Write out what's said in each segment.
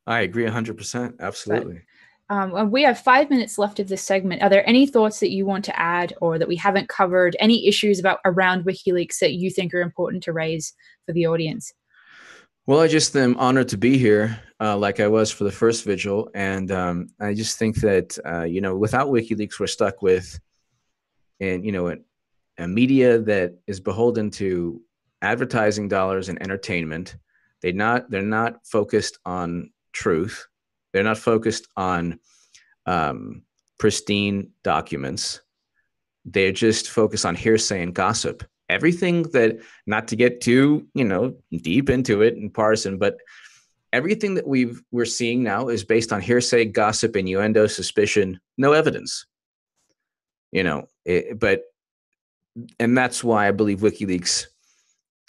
I agree 100%. Absolutely. And we have 5 minutes left of this segment. Are there any thoughts that you want to add or that we haven't covered? Any issues around WikiLeaks that you think are important to raise for the audience? Well, I just am honored to be here, like I was for the first Vigil. And I just think that, without WikiLeaks, we're stuck with, a media that is beholden to advertising dollars and entertainment. They're not focused on truth. They're not focused on pristine documents. They're just focused on hearsay and gossip. Everything that, not to get too, deep into it and partisan, but everything that we're seeing now is based on hearsay, gossip, innuendo, suspicion, no evidence. And that's why I believe WikiLeaks,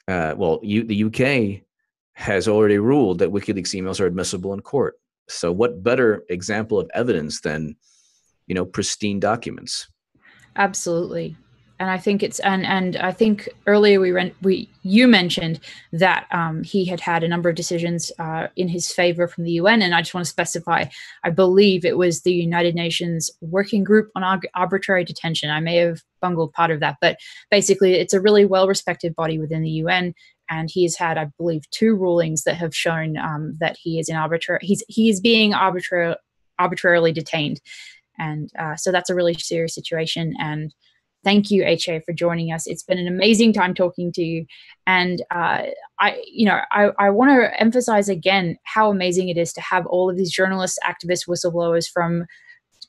the UK has already ruled that WikiLeaks emails are admissible in court. So what better example of evidence than, pristine documents? Absolutely. And I think and I think earlier you mentioned that he had a number of decisions in his favor from the UN, and I just want to specify, I believe it was the United Nations Working Group on Arbitrary Detention. I may have bungled part of that, but basically it's a really well-respected body within the UN, and he has had, I believe, 2 rulings that have shown that he is being arbitrarily detained, and so that's a really serious situation. And thank you, HA, for joining us. It's been an amazing time talking to you. And I want to emphasize again how amazing it is to have all of these journalists, activists, whistleblowers from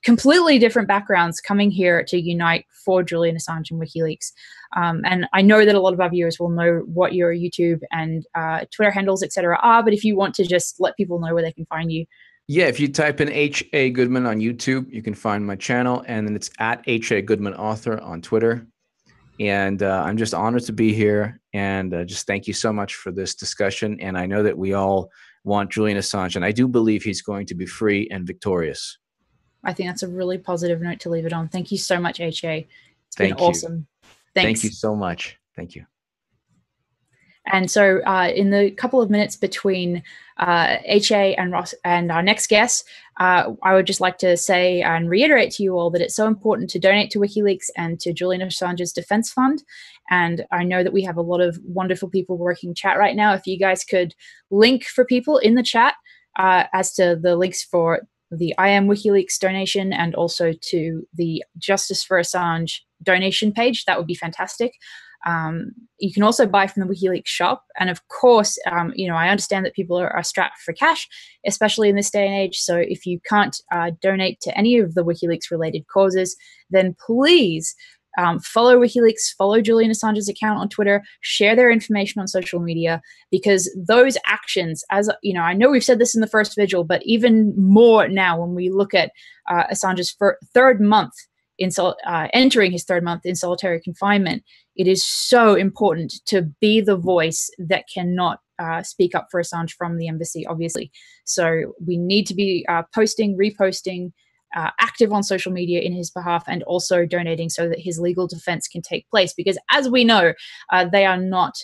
completely different backgrounds coming here to unite for Julian Assange and WikiLeaks. And I know that a lot of our viewers will know what your YouTube and Twitter handles, etc., are, but if you want to just let people know where they can find you. Yeah, if you type in H.A. Goodman on YouTube, you can find my channel, and then it's at H.A. Goodman Author on Twitter. And I'm just honored to be here, and just thank you so much for this discussion. And I know that we all want Julian Assange, and I do believe he's going to be free and victorious. I think that's a really positive note to leave it on. Thank you so much, H.A. It's been awesome. Thanks. Thank you so much. Thank you. And so in the couple of minutes between HA and Ross and our next guest, I would just like to say and reiterate to you all that it's so important to donate to WikiLeaks and to Julian Assange's defense fund. And I know that we have a lot of wonderful people working chat right now. If you guys could link for people in the chat as to the links for the I Am WikiLeaks donation and also to the Justice for Assange donation page, that would be fantastic. You can also buy from the WikiLeaks shop. And of course, I understand that people are strapped for cash, especially in this day and age. So if you can't donate to any of the WikiLeaks related causes, then please follow WikiLeaks, follow Julian Assange's account on Twitter, share their information on social media, because those actions, as I know we've said this in the first Vigil, but even more now when we look at Assange's third month entering his 3rd month in solitary confinement, it is so important to be the voice that cannot speak up for Assange from the embassy, obviously. So we need to be posting, reposting, active on social media in his behalf, and also donating so that his legal defense can take place. Because as we know, they are not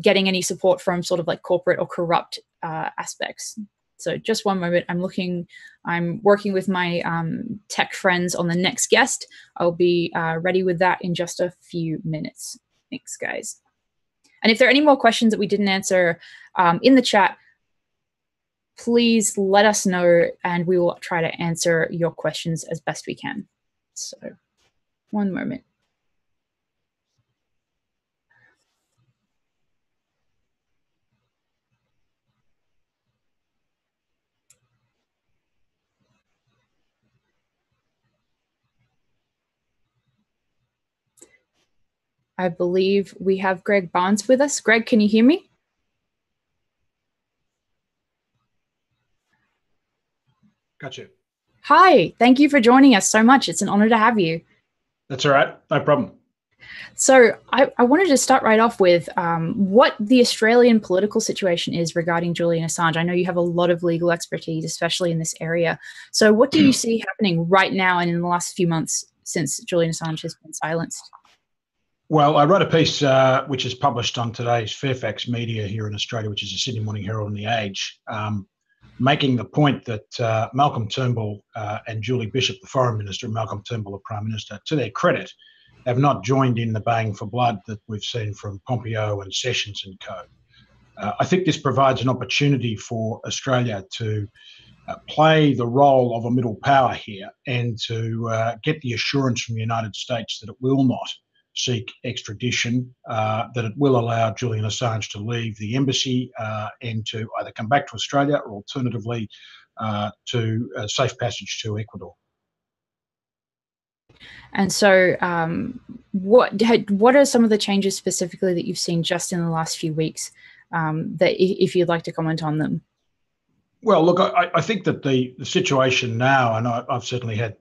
getting any support from sort of like corporate or corrupt aspects. So just one moment. I'm working with my tech friends on the next guest. I'll be ready with that in just a few minutes. Thanks, guys. And if there are any more questions that we didn't answer in the chat, please let us know and we will try to answer your questions as best we can. So one moment. I believe we have Greg Barnes with us. Greg, can you hear me? Gotcha. Hi, thank you for joining us so much. It's an honor to have you. That's all right. No problem. So I wanted to start right off with what the Australian political situation is regarding Julian Assange. I know you have a lot of legal expertise, especially in this area. So what do you see happening right now and in the last few months since Julian Assange has been silenced? Well, I wrote a piece which is published on today's Fairfax Media here in Australia, which is the Sydney Morning Herald and The Age, making the point that Malcolm Turnbull and Julie Bishop, the Foreign Minister, and Malcolm Turnbull, the Prime Minister, to their credit, have not joined in the baying for blood that we've seen from Pompeo and Sessions and co. I think this provides an opportunity for Australia to play the role of a middle power here and to get the assurance from the United States that it will not seek extradition, that it will allow Julian Assange to leave the embassy and to either come back to Australia or alternatively to safe passage to Ecuador. And so what are some of the changes specifically that you've seen just in the last few weeks, that if you'd like to comment on them? Well, look, I think that the situation now, and I've certainly had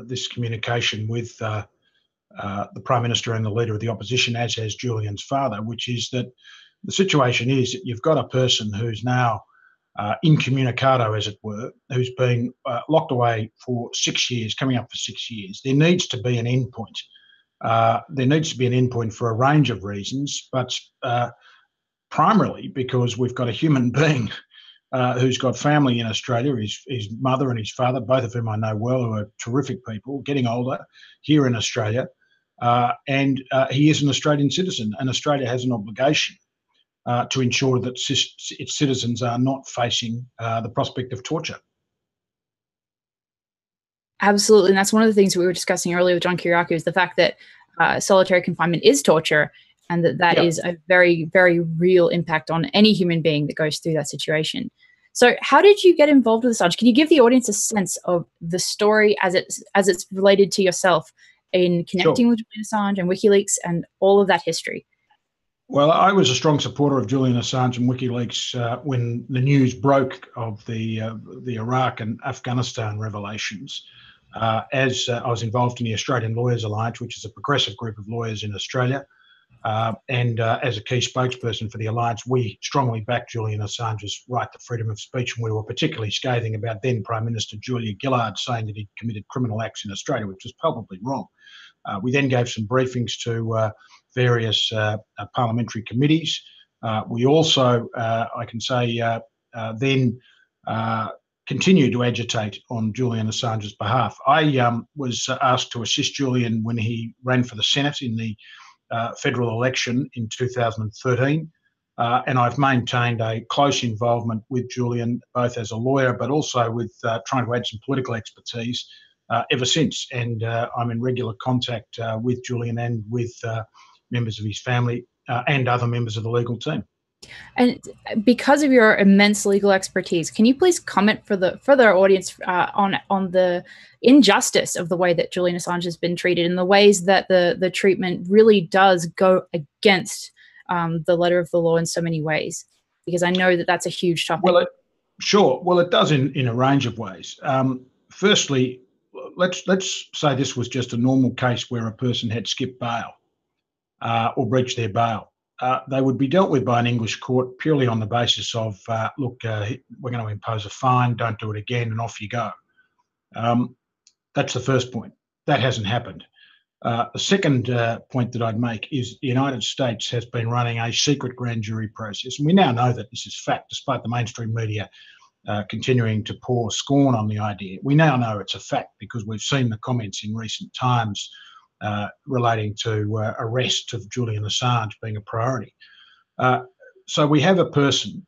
this communication with the Prime Minister and the Leader of the Opposition, as has Julian's father, which is that the situation is that you've got a person who's now incommunicado, as it were, who's been locked away for 6 years, coming up for 6 years. There needs to be an endpoint. There needs to be an endpoint for a range of reasons, but primarily because we've got a human being who's got family in Australia, his mother and his father, both of whom I know well, who are terrific people, getting older here in Australia. And he is an Australian citizen, and Australia has an obligation to ensure that its citizens are not facing the prospect of torture. Absolutely. And that's one of the things we were discussing earlier with John Kiriakou, is the fact that solitary confinement is torture, and that is a very, very real impact on any human being that goes through that situation. So how did you get involved with Assange? Can you give the audience a sense of the story as it's related to yourself in connecting with Julian Assange and WikiLeaks and all of that history? Well, I was a strong supporter of Julian Assange and WikiLeaks when the news broke of the Iraq and Afghanistan revelations. As I was involved in the Australian Lawyers Alliance, which is a progressive group of lawyers in Australia, and as a key spokesperson for the Alliance, we strongly backed Julian Assange's right to freedom of speech, and we were particularly scathing about then Prime Minister Julia Gillard saying that he'd committed criminal acts in Australia, which was palpably wrong. We then gave some briefings to various parliamentary committees. We also, I can say, then continued to agitate on Julian Assange's behalf. I was asked to assist Julian when he ran for the Senate in the federal election in 2013. And I've maintained a close involvement with Julian, both as a lawyer, but also with trying to add some political expertise ever since. And I'm in regular contact with Julian and with members of his family and other members of the legal team. And because of your immense legal expertise, can you please comment for our audience on the injustice of the way that Julian Assange has been treated, and the ways that the treatment really does go against the letter of the law in so many ways? Because I know that that's a huge topic. Well, sure. Well, it does in a range of ways. Firstly, let's say this was just a normal case where a person had skipped bail or breached their bail. They would be dealt with by an English court purely on the basis of, look, we're going to impose a fine, don't do it again, and off you go. That's the first point. That hasn't happened. The second point that I'd make is the United States has been running a secret grand jury process. And we now know that this is fact, despite the mainstream media continuing to pour scorn on the idea. We now know it's a fact because we've seen the comments in recent times relating to arrest of Julian Assange being a priority. So we have a person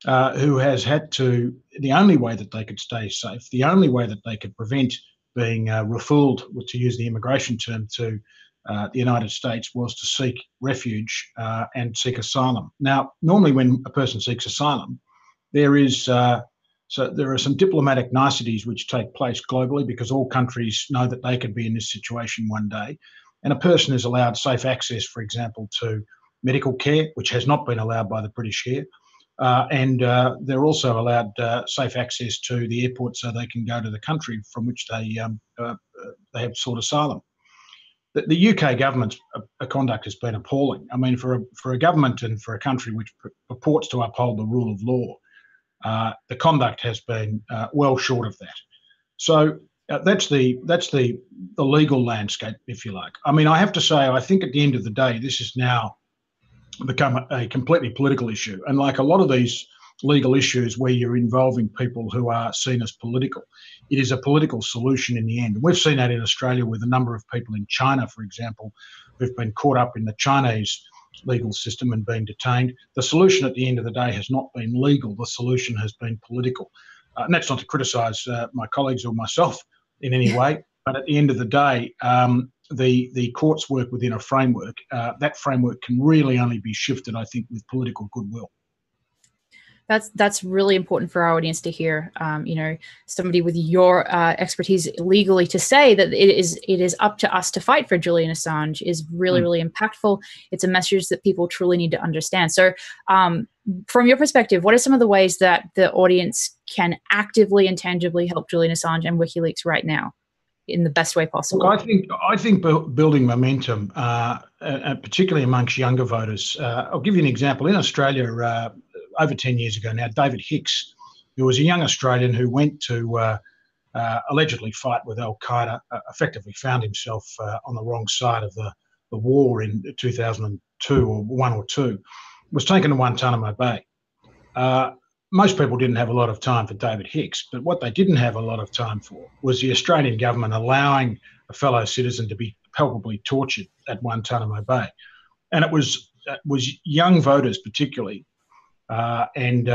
who has had to, the only way that they could stay safe, the only way that they could prevent being refooled, to use the immigration term, to the United States was to seek refuge and seek asylum. Now, normally when a person seeks asylum, there are some diplomatic niceties which take place globally because all countries know that they could be in this situation one day. And a person is allowed safe access, for example, to medical care, which has not been allowed by the British here. And they're also allowed safe access to the airport so they can go to the country from which they have sought asylum. The UK government's conduct has been appalling. I mean, for a government and for a country which purports to uphold the rule of law, the conduct has been well short of that. So That's the legal landscape, if you like. I mean, I have to say, I think at the end of the day, this has now become a completely political issue. And like a lot of these legal issues where you're involving people who are seen as political, it is a political solution in the end. We've seen that in Australia with a number of people in China, for example, who've been caught up in the Chinese legal system and been detained. The solution at the end of the day has not been legal. The solution has been political. And that's not to criticise my colleagues or myself in any way, but at the end of the day, the courts work within a framework. That framework can really only be shifted, I think, with political goodwill. That's really important for our audience to hear. Somebody with your expertise legally to say that it is up to us to fight for Julian Assange is really, really impactful. It's a message that people truly need to understand. So from your perspective, what are some of the ways that the audience can actively and tangibly help Julian Assange and WikiLeaks right now in the best way possible? Well, I think building momentum, particularly amongst younger voters. I'll give you an example. In Australia, over 10 years ago now, David Hicks, who was a young Australian who went to allegedly fight with Al-Qaeda, effectively found himself on the wrong side of the war in 2002 or 1 or 2, was taken to Guantanamo Bay. Most people didn't have a lot of time for David Hicks, but what they didn't have a lot of time for was the Australian government allowing a fellow citizen to be palpably tortured at Guantanamo Bay. And it was young voters particularly, and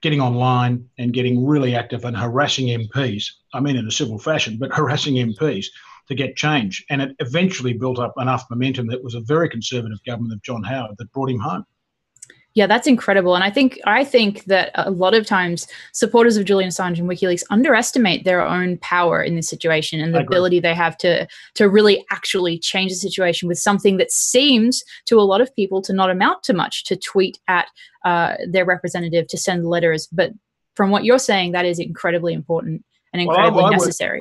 getting online and getting really active and harassing MPs, I mean in a civil fashion, but harassing MPs to get change. And it eventually built up enough momentum that it was a very conservative government of John Howard that brought him home. Yeah, that's incredible. And I think that a lot of times supporters of Julian Assange and WikiLeaks underestimate their own power in this situation and the ability they have to really actually change the situation with something that seems to a lot of people to not amount to much, to tweet at their representative, to send letters. But from what you're saying, that is incredibly important and incredibly necessary.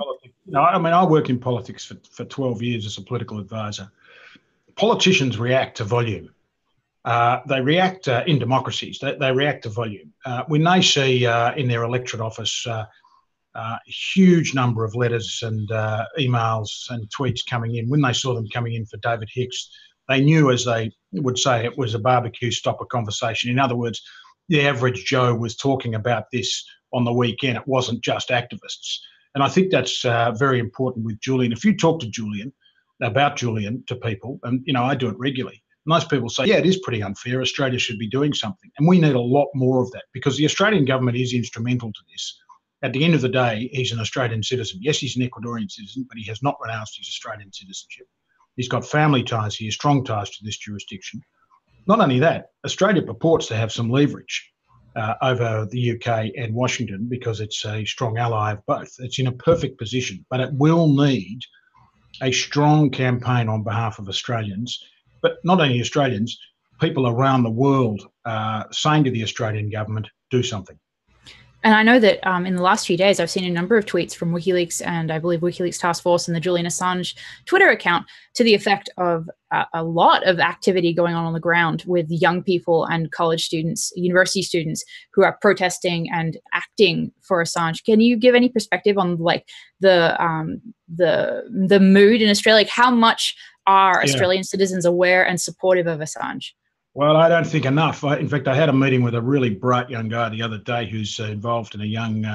I worked in politics for 12 years as a political advisor. Politicians react to volume. They react in democracies. They react to volume. When they see in their electorate office a huge number of letters and emails and tweets coming in, when they saw them coming in for David Hicks, they knew, as they would say, it was a barbecue stopper conversation. In other words, the average Joe was talking about this on the weekend. It wasn't just activists. And I think that's very important with Julian. If you talk to about Julian to people, and I do it regularly, most people say, yeah, it is pretty unfair. Australia should be doing something. And we need a lot more of that because the Australian government is instrumental to this. At the end of the day, he's an Australian citizen. Yes, he's an Ecuadorean citizen, but he has not renounced his Australian citizenship. He's got family ties here, strong ties to this jurisdiction. Not only that, Australia purports to have some leverage over the UK and Washington because it's a strong ally of both. It's in a perfect position, but it will need a strong campaign on behalf of Australians, but not only Australians, people around the world saying to the Australian government, do something. And I know that in the last few days, I've seen a number of tweets from WikiLeaks and I believe WikiLeaks Task Force and the Julian Assange Twitter account to the effect of a lot of activity going on the ground with young people and college students, university students who are protesting and acting for Assange. Can you give any perspective on the mood in Australia? Like how much are Australian citizens aware and supportive of Assange? Well, I don't think enough. In fact, I had a meeting with a really bright young guy the other day who's involved in a young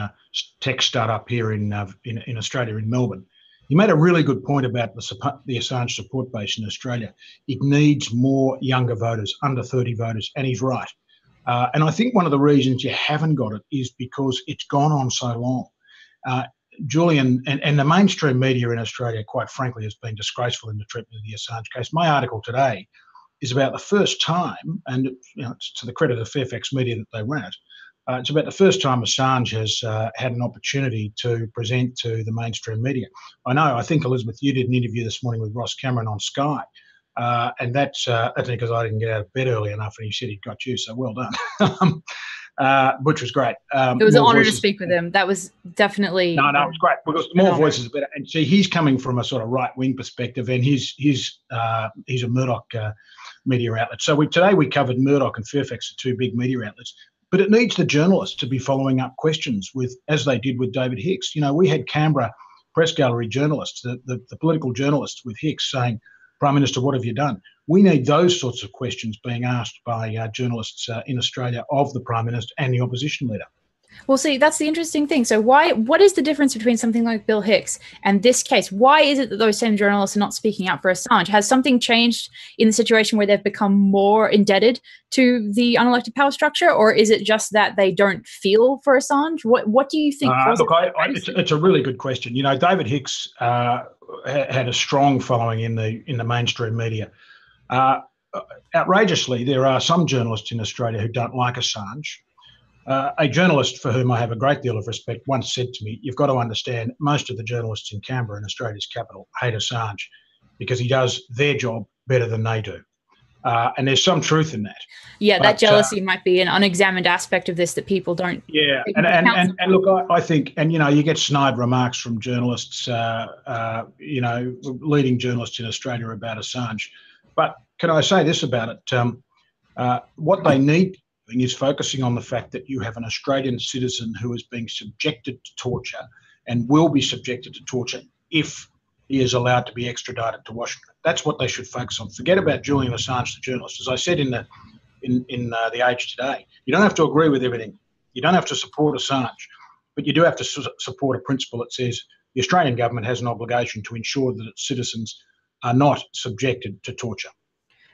tech startup here in Australia, in Melbourne. He made a really good point about the Assange support base in Australia. It needs more younger voters, under 30 voters, and he's right. And I think one of the reasons you haven't got it is because it's gone on so long. Julian and the mainstream media in Australia, quite frankly, has been disgraceful in the treatment of the Assange case. My article today is about the first time, and it's to the credit of Fairfax Media that they ran it, it's about the first time Assange has had an opportunity to present to the mainstream media. I think, Elizabeth, you did an interview this morning with Ross Cameron on Sky, and that's because I didn't get out of bed early enough and he said he'd got you, so well done. Which was great. It was an honour to speak with him. That was definitely... No, it was great because more voices are better. And see, he's coming from a sort of right-wing perspective and he's a Murdoch media outlet. So today we covered Murdoch and Fairfax, the two big media outlets, but it needs the journalists to be following up questions as they did with David Hicks. We had Canberra press gallery journalists, the political journalists with Hicks saying, Prime Minister, what have you done? We need those sorts of questions being asked by journalists in Australia of the Prime Minister and the opposition leader. Well, see, that's the interesting thing. So what is the difference between something like Bill Hicks and this case? Why is it that those same journalists are not speaking out for Assange? Has something changed in the situation where they've become more indebted to the unelected power structure, or is it just that they don't feel for Assange? What do you think? Look, it's a really good question. You know, David Hicks had a strong following in the mainstream media. Outrageously, there are some journalists in Australia who don't like Assange. A journalist for whom I have a great deal of respect once said to me, you've got to understand, most of the journalists in Canberra, in Australia's capital, hate Assange because he does their job better than they do. And there's some truth in that. Yeah, that jealousy might be an unexamined aspect of this that people don't. Yeah, and look, I think, and you know, you get snide remarks from journalists, you know, leading journalists in Australia about Assange. But can I say this about it? What they need is focusing on the fact that you have an Australian citizen who is being subjected to torture and will be subjected to torture if he is allowed to be extradited to Washington. That's what they should focus on. Forget about Julian Assange, the journalist. As I said in the Age today, you don't have to agree with everything. You don't have to support Assange, but you do have to support a principle that says the Australian government has an obligation to ensure that its citizens are not subjected to torture.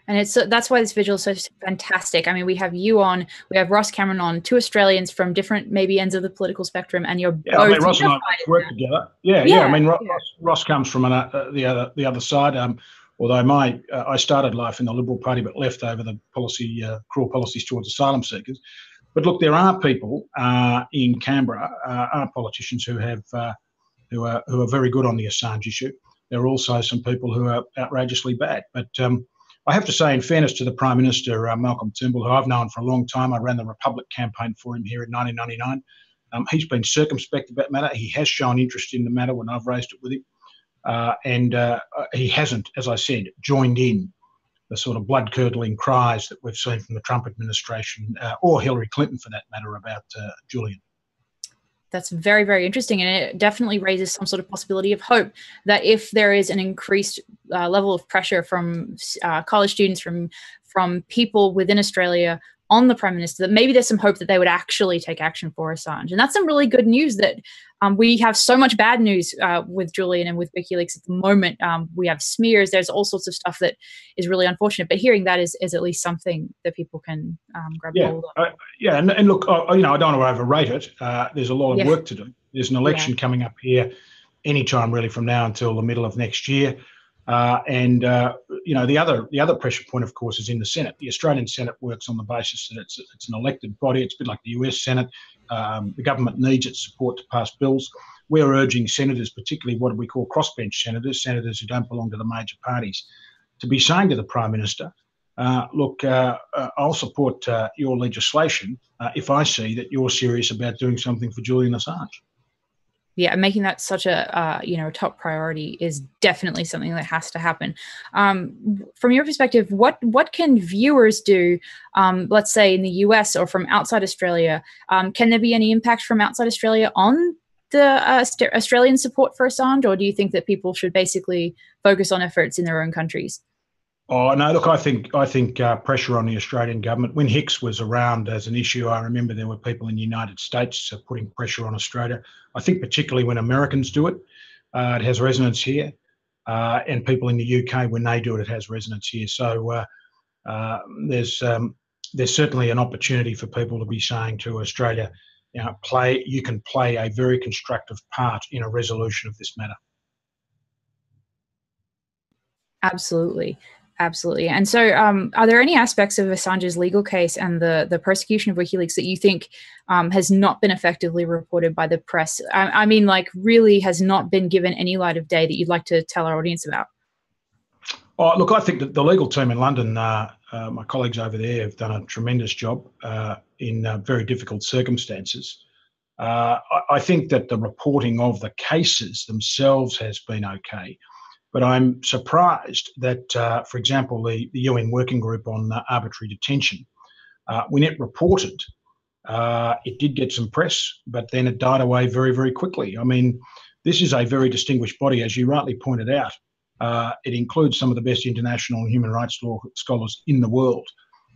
And that's why this Vigil is so fantastic. I mean, we have you on, we have Ross Cameron on, two Australians from different maybe ends of the political spectrum, and you're both. I mean, Ross and I work together. Yeah. I mean, Ross comes from the other side. Although I started life in the Liberal Party, but left over the cruel policies towards asylum seekers. But look, there are people in Canberra, are politicians who are very good on the Assange issue. There are also some people who are outrageously bad, but. I have to say, in fairness to the Prime Minister, Malcolm Turnbull, who I've known for a long time, I ran the Republic campaign for him here in 1999. He's been circumspect about the matter. He has shown interest in the matter when I've raised it with him. And he hasn't, as I said, joined in the sort of blood-curdling cries that we've seen from the Trump administration, or Hillary Clinton for that matter, about Julian. That's very, very interesting. And it definitely raises some sort of possibility of hope that if there is an increased level of pressure from college students, from people within Australia on the Prime Minister, that maybe there's some hope that they would actually take action for Assange. And that's some really good news that we have so much bad news with Julian and with WikiLeaks at the moment. We have smears. There's all sorts of stuff that is really unfortunate. But hearing that is at least something that people can grab hold of. And look, you know, I don't want to overrate it. There's a lot of work to do. There's an election coming up here anytime really from now until the middle of next year. You know, the other pressure point, of course, is in the Senate. The Australian Senate works on the basis that it's an elected body. It's a bit like the US Senate. The government needs its support to pass bills. We're urging senators, particularly what we call crossbench senators who don't belong to the major parties, to be saying to the Prime Minister, look, I'll support your legislation if I see that you're serious about doing something for Julian Assange. Yeah, making that such a top priority is definitely something that has to happen. From your perspective, what can viewers do, let's say in the US or from outside Australia? Can there be any impact from outside Australia on the Australian support for Assange, or do you think that people should basically focus on efforts in their own countries? Oh no! Look, I think pressure on the Australian government. When Hicks was around as an issue, I remember there were people in the United States putting pressure on Australia. I think particularly when Americans do it, it has resonance here, and people in the UK when they do it, it has resonance here. So there's certainly an opportunity for people to be saying to Australia, you can play a very constructive part in a resolution of this matter. Absolutely. Absolutely. And so are there any aspects of Assange's legal case and the persecution of WikiLeaks that you think has not been effectively reported by the press? I mean, like really has not been given any light of day that you'd like to tell our audience about? Oh, look, I think that the legal team in London, my colleagues over there have done a tremendous job in very difficult circumstances. I think that the reporting of the cases themselves has been okay. But I'm surprised that, for example, the UN Working Group on arbitrary detention, when it reported, it did get some press, but then it died away very, very quickly. I mean, This is a very distinguished body, as you rightly pointed out. It includes some of the best international and human rights law scholars in the world.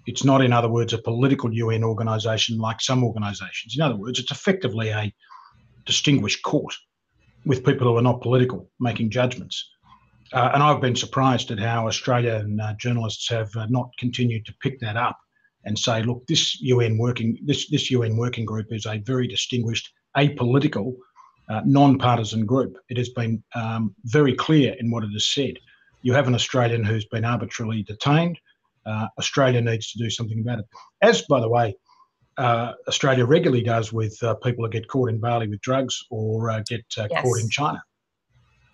It's not, in other words, a political UN organisation like some organisations. In other words, it's effectively a distinguished court with people who are not political making judgments. And I've been surprised at how Australian journalists have not continued to pick that up and say, look, this UN working group is a very distinguished, apolitical, non-partisan group. It has been very clear in what it has said. You have an Australian who's been arbitrarily detained. Australia needs to do something about it. As, by the way, Australia regularly does with people who get caught in Bali with drugs or get caught in China.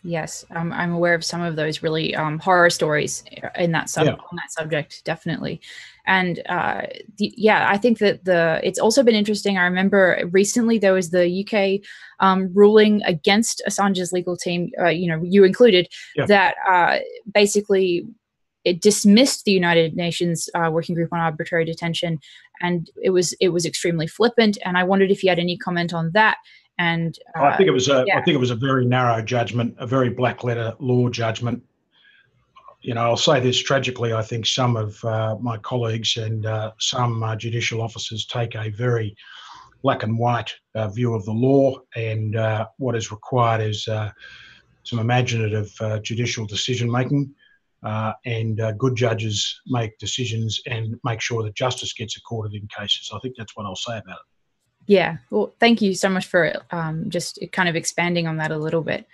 Yes, I'm aware of some of those really horror stories in that on that subject, definitely. And I think that it's also been interesting. I remember recently there was the UK ruling against Assange's legal team, you included, that basically it dismissed the United Nations Working Group on Arbitrary Detention, and it was extremely flippant. And I wondered if you had any comment on that. And I think it was a very narrow judgment, a very black letter law judgment. I'll say this tragically. I think some of my colleagues and some judicial officers take a very black and white view of the law, and what is required is some imaginative judicial decision making, and good judges make decisions and make sure that justice gets accorded in cases. I think that's what I'll say about it. Yeah, well, thank you so much for just kind of expanding on that a little bit.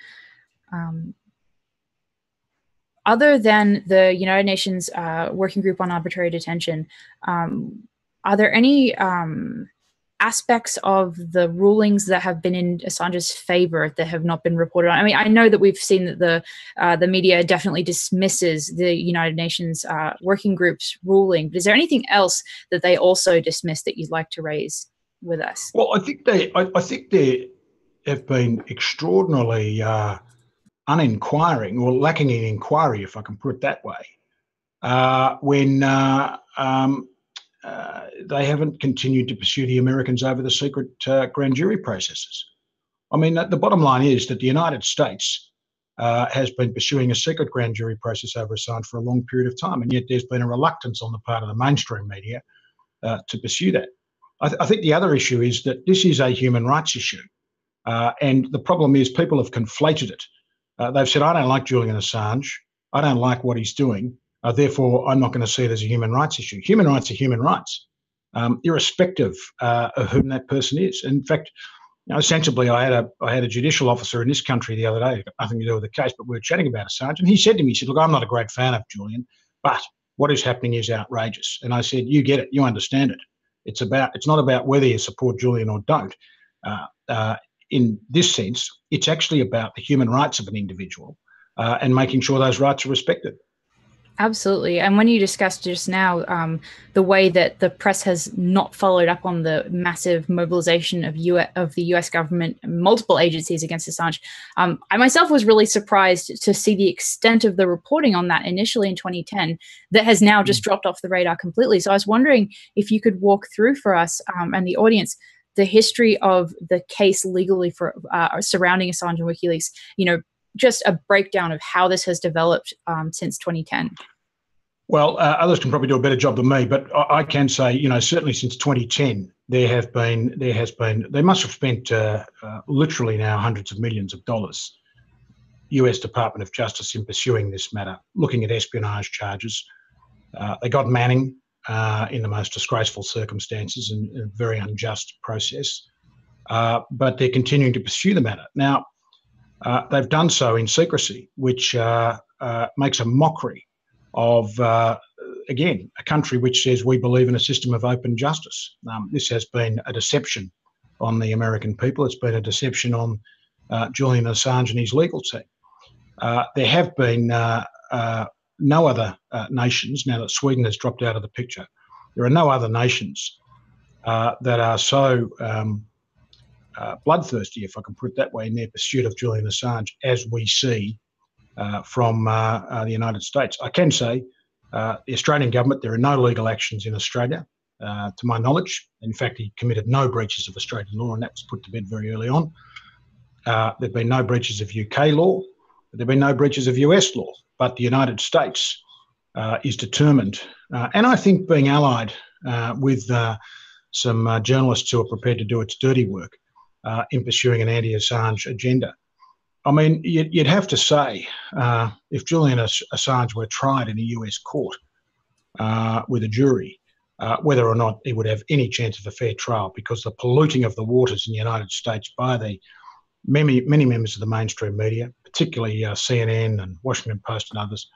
Other than the United Nations Working Group on Arbitrary Detention, are there any aspects of the rulings that have been in Assange's favor that have not been reported on? I mean, I know that we've seen that the media definitely dismisses the United Nations Working Group's ruling, but is there anything else that they also dismiss that you'd like to raise with us? Well, I think they have been extraordinarily uninquiring, or lacking in inquiry, if I can put it that way, when they haven't continued to pursue the Americans over the secret grand jury processes. I mean, the bottom line is that the United States has been pursuing a secret grand jury process over Assange for a long period of time, and yet there's been a reluctance on the part of the mainstream media to pursue that. I think the other issue is that this is a human rights issue, and the problem is people have conflated it. They've said, I don't like Julian Assange, I don't like what he's doing, therefore I'm not going to see it as a human rights issue. Human rights are human rights, irrespective of whom that person is. In fact, sensibly, I had a judicial officer in this country the other day, nothing to do with the case, but we were chatting about Assange, and he said to me, he said, look, I'm not a great fan of Julian, but what is happening is outrageous. And I said, you get it, you understand it. It's not about whether you support Julian or don't. In this sense, it's actually about the human rights of an individual and making sure those rights are respected. Absolutely. And when you discussed just now the way that the press has not followed up on the massive mobilization of the US government and multiple agencies against Assange, I myself was really surprised to see the extent of the reporting on that initially in 2010 that has now just dropped off the radar completely. So I was wondering if you could walk through for us and the audience the history of the case legally for surrounding Assange and WikiLeaks, just a breakdown of how this has developed since 2010. Well, others can probably do a better job than me, but I can say, certainly since 2010, they must have spent literally now hundreds of millions of dollars, US Department of Justice, in pursuing this matter, looking at espionage charges. They got Manning in the most disgraceful circumstances and a very unjust process, but they're continuing to pursue the matter. Now, they've done so in secrecy, which makes a mockery of, again, a country which says we believe in a system of open justice. This has been a deception on the American people. It's been a deception on Julian Assange and his legal team. There have been no other nations, now that Sweden has dropped out of the picture, there are no other nations that are so bloodthirsty, if I can put it that way, in their pursuit of Julian Assange as we see from the United States. I can say the Australian government, there are no legal actions in Australia, to my knowledge. In fact, he committed no breaches of Australian law, and that was put to bed very early on. There've been no breaches of UK law. There've been no breaches of US law. But the United States is determined, and I think being allied with some journalists who are prepared to do its dirty work in pursuing an anti-Assange agenda. I mean, you'd have to say, if Julian Assange were tried in a US court with a jury, whether or not he would have any chance of a fair trial, because the polluting of the waters in the United States by the many members of the mainstream media, particularly CNN and Washington Post and others,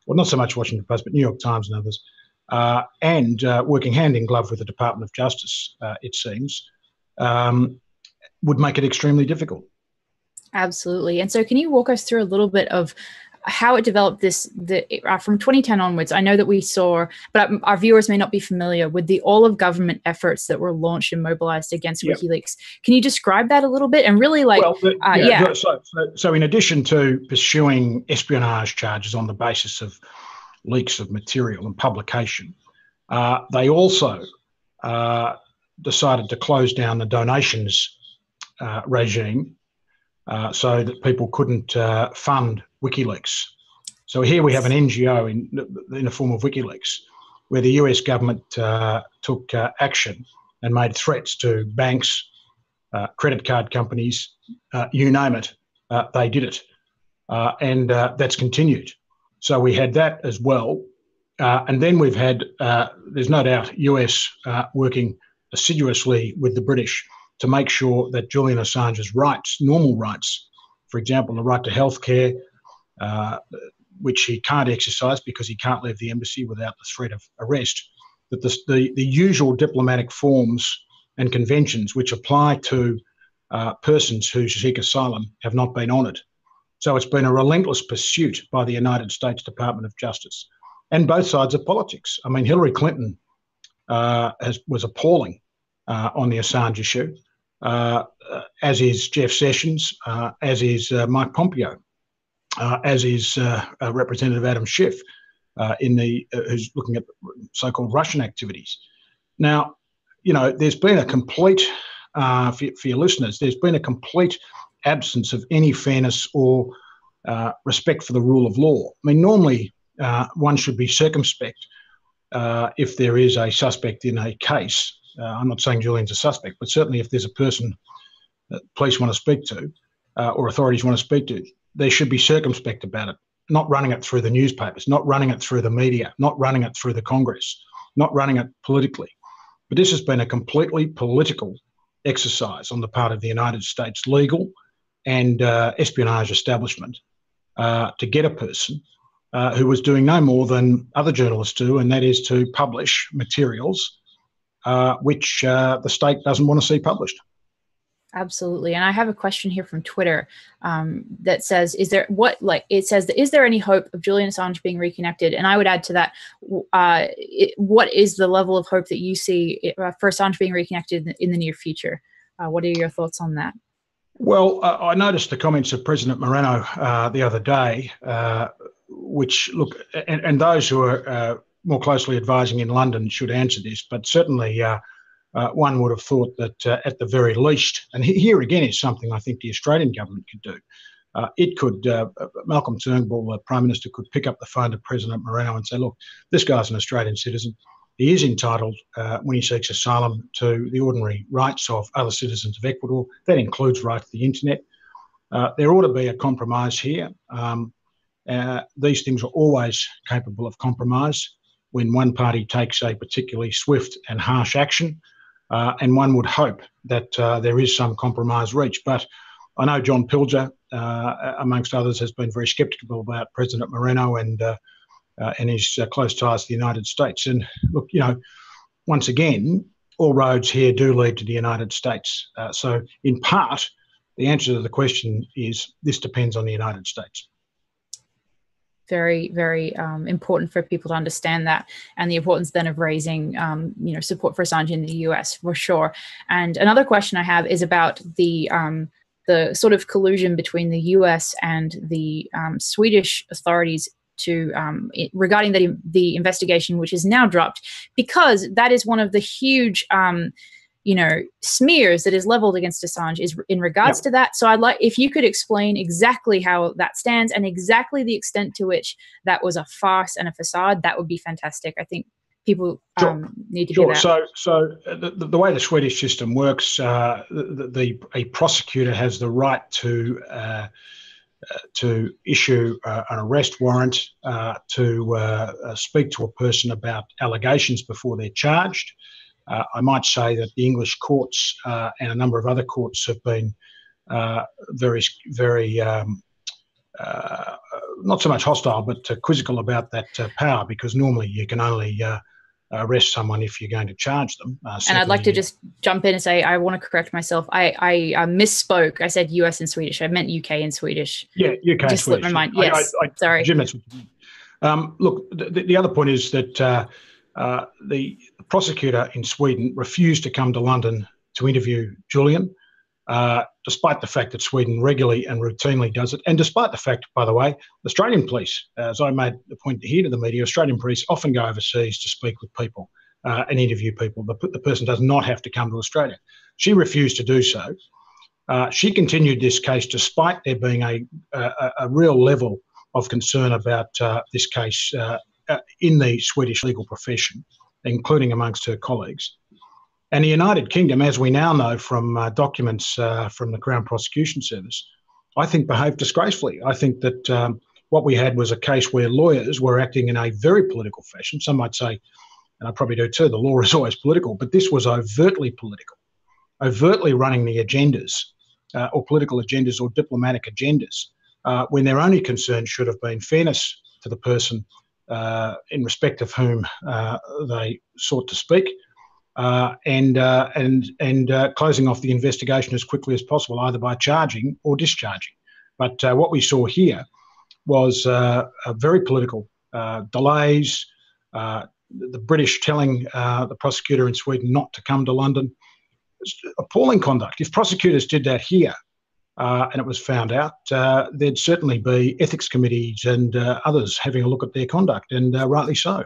well, not so much Washington Post, but New York Times and others, and working hand in glove with the Department of Justice, it seems, would make it extremely difficult. Absolutely. And so can you walk us through a little bit of how it developed from 2010 onwards? I know that we saw, but our viewers may not be familiar with the all of government efforts that were launched and mobilized against WikiLeaks. Can you describe that a little bit? And really So in addition to pursuing espionage charges on the basis of leaks of material and publication, they also decided to close down the donations regime so that people couldn't fund WikiLeaks. So here we have an NGO in the form of WikiLeaks, where the US government took action and made threats to banks, credit card companies, you name it, they did it. And that's continued. So we had that as well. And then we've had, there's no doubt, US working assiduously with the British to make sure that Julian Assange's rights, normal rights, for example, the right to healthcare, which he can't exercise because he can't leave the embassy without the threat of arrest, that the usual diplomatic forms and conventions which apply to persons who seek asylum have not been honoured. So it's been a relentless pursuit by the United States Department of Justice and both sides of politics. I mean, Hillary Clinton was appalling on the Assange issue, as is Jeff Sessions, as is Mike Pompeo, as is Representative Adam Schiff, who's looking at so-called Russian activities. Now, you know, there's been a complete, for your listeners, there's been a complete absence of any fairness or respect for the rule of law. I mean, normally one should be circumspect if there is a suspect in a case. I'm not saying Julian's a suspect, but certainly if there's a person that police want to speak to or authorities want to speak to, they should be circumspect about it, not running it through the newspapers, not running it through the media, not running it through the Congress, not running it politically. But this has been a completely political exercise on the part of the United States legal and espionage establishment to get a person who was doing no more than other journalists do, and that is to publish materials which the state doesn't want to see published. Absolutely. And I have a question here from Twitter that says, is there any hope of Julian Assange being reconnected? And I would add to that, what is the level of hope that you see for Assange being reconnected in the near future? What are your thoughts on that? Well, I noticed the comments of President Moreno the other day, which look, and those who are more closely advising in London should answer this, but certainly one would have thought that at the very least, and here again is something I think the Australian government could do. It could, Malcolm Turnbull, the Prime Minister, could pick up the phone to President Moreno and say, look, this guy's an Australian citizen. He is entitled, when he seeks asylum, to the ordinary rights of other citizens of Ecuador. That includes right to the internet. There ought to be a compromise here. These things are always capable of compromise when one party takes a particularly swift and harsh action, and one would hope that there is some compromise reached. But I know John Pilger, amongst others, has been very sceptical about President Moreno and his close ties to the United States. And look, you know, once again, all roads here do lead to the United States. So in part, the answer to the question is this depends on the United States. Very, very important for people to understand that, and the importance then of raising, support for Assange in the US for sure. And another question I have is about the sort of collusion between the US and the Swedish authorities regarding the investigation, which is now dropped, because that is one of the huge smears that is leveled against Assange is in regards to that. So I'd like if you could explain exactly how that stands and exactly the extent to which that was a farce and a facade. That would be fantastic. I think people need to hear that. So the way the Swedish system works, a prosecutor has the right to issue an arrest warrant, to speak to a person about allegations before they're charged. I might say that the English courts and a number of other courts have been very not so much hostile, but quizzical about that power, because normally you can only arrest someone if you're going to charge them. And I'd like to just jump in and say I want to correct myself. I misspoke. I said US and Swedish. I meant UK and Swedish. Yeah, UK. Just slipped my mind. Yes, sorry. Jim, that's what you mean. Look, the other point is that the prosecutor in Sweden refused to come to London to interview Julian, despite the fact that Sweden regularly and routinely does it, and despite the fact, by the way, Australian police, as I made the point here to the media, Australian police often go overseas to speak with people and interview people. The person does not have to come to Australia. She refused to do so. She continued this case despite there being a real level of concern about this case in the Swedish legal profession, including amongst her colleagues. And the United Kingdom, as we now know from documents from the Crown Prosecution Service, I think behaved disgracefully. I think that what we had was a case where lawyers were acting in a very political fashion. Some might say, and I probably do too, the law is always political, but this was overtly political, overtly running the agendas or political agendas or diplomatic agendas, when their only concern should have been fairness to the person in respect of whom they sought to speak, and closing off the investigation as quickly as possible, either by charging or discharging. But what we saw here was a very political delays, the British telling the prosecutor in Sweden not to come to London. Appalling conduct. If prosecutors did that here, and it was found out, there'd certainly be ethics committees and others having a look at their conduct, and rightly so.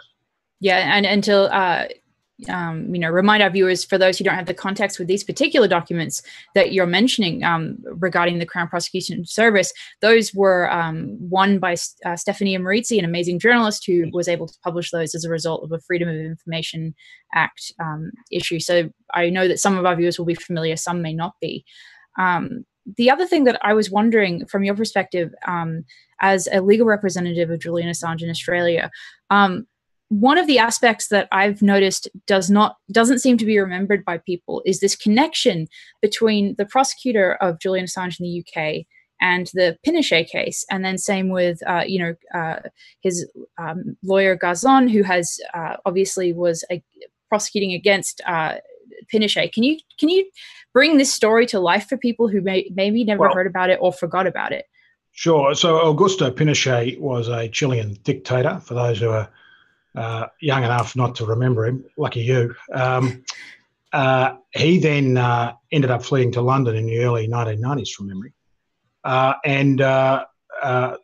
Yeah, and to remind our viewers, for those who don't have the context with these particular documents that you're mentioning regarding the Crown Prosecution Service, those were won by Stephanie Marizzi, an amazing journalist who was able to publish those as a result of a Freedom of Information Act issue. So I know that some of our viewers will be familiar, some may not be. The other thing that I was wondering from your perspective as a legal representative of Julian Assange in Australia, one of the aspects that I've noticed doesn't seem to be remembered by people is this connection between the prosecutor of Julian Assange in the UK and the Pinochet case, and then same with his lawyer Gazon, who has obviously was prosecuting against Pinochet. Can you bring this story to life for people who maybe never heard about it or forgot about it? Sure. So Augusto Pinochet was a Chilean dictator, for those who are young enough not to remember him. Lucky you. He then ended up fleeing to London in the early 1990s, from memory. And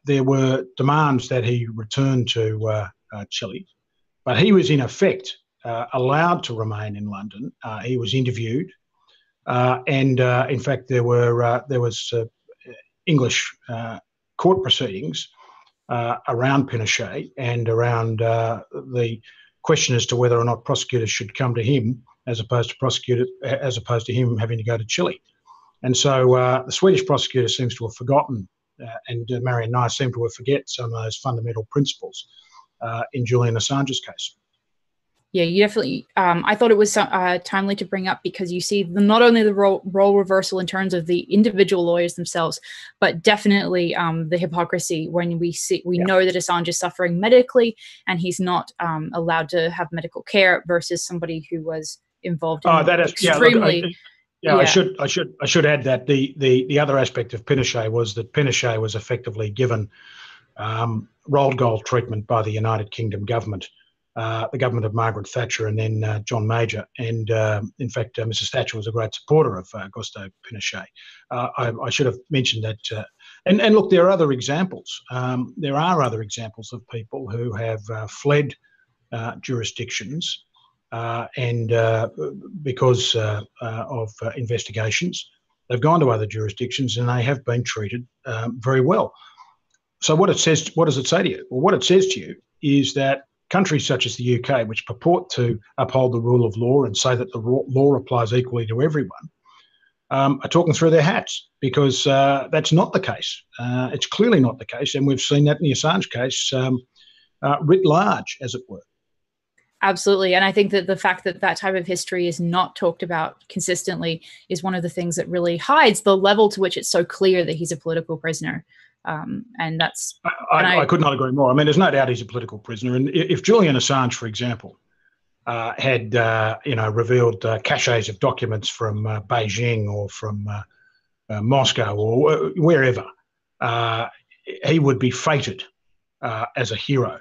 there were demands that he return to Chile. But he was, in effect, allowed to remain in London. He was interviewed. And in fact, there was English court proceedings around Pinochet and around the question as to whether or not prosecutors should come to him as opposed to him having to go to Chile. And so the Swedish prosecutor seems to have forgotten, and Marion and I seem to have forget some of those fundamental principles in Julian Assange's case. Yeah, you definitely. I thought it was timely to bring up, because you see not only the role reversal in terms of the individual lawyers themselves, but definitely the hypocrisy when we know that Assange is suffering medically and he's not allowed to have medical care versus somebody who was involved in extremely. I should add that the other aspect of Pinochet was that Pinochet was effectively given rolled gold treatment by the United Kingdom government. The government of Margaret Thatcher and then John Major. And in fact, Mrs. Thatcher was a great supporter of Augusto Pinochet. I should have mentioned that. And look, there are other examples. There are other examples of people who have fled jurisdictions and because of investigations, they've gone to other jurisdictions and they have been treated very well. So what does it say to you? Well, what it says to you is that countries such as the UK, which purport to uphold the rule of law and say that the law applies equally to everyone, are talking through their hats, because that's not the case. It's clearly not the case, and we've seen that in the Assange case writ large, as it were. Absolutely. And I think that the fact that that type of history is not talked about consistently is one of the things that really hides the level to which it's so clear that he's a political prisoner. And that's... I could not agree more. I mean, there's no doubt he's a political prisoner. And if Julian Assange, for example, had revealed caches of documents from Beijing or from Moscow or wherever, he would be feted as a hero.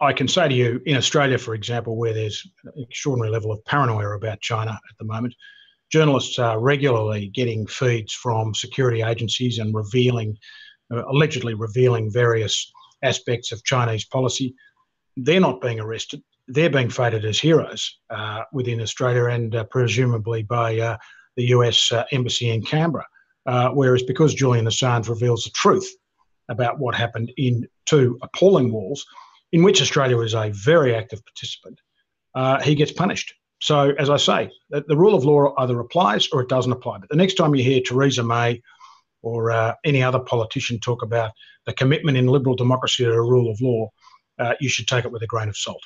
I can say to you, in Australia, for example, where there's an extraordinary level of paranoia about China at the moment, journalists are regularly getting feeds from security agencies and allegedly revealing various aspects of Chinese policy. They're not being arrested. They're being feted as heroes within Australia and presumably by the US Embassy in Canberra. Whereas because Julian Assange reveals the truth about what happened in two appalling wars, in which Australia is a very active participant, he gets punished. So, as I say, the rule of law either applies or it doesn't apply. But the next time you hear Theresa May or any other politician talk about the commitment in liberal democracy to the rule of law, you should take it with a grain of salt.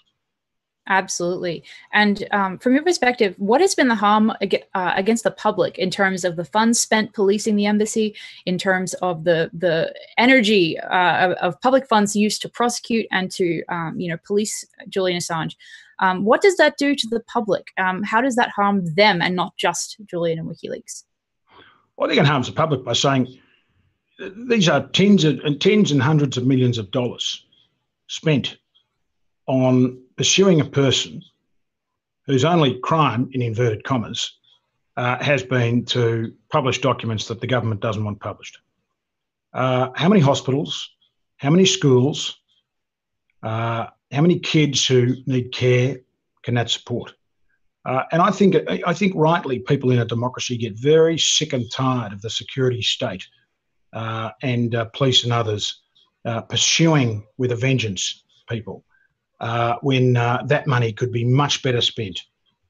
Absolutely. And from your perspective, what has been the harm against the public in terms of the funds spent policing the embassy, in terms of the energy of public funds used to prosecute and to police Julian Assange? What does that do to the public? How does that harm them and not just Julian and WikiLeaks? Well, I think it harms the public by saying these are tens and hundreds of millions of dollars spent on pursuing a person whose only crime, in inverted commas, has been to publish documents that the government doesn't want published. How many hospitals, how many schools, how many kids who need care can that support? And I think rightly people in a democracy get very sick and tired of the security state and police and others pursuing with a vengeance people. When that money could be much better spent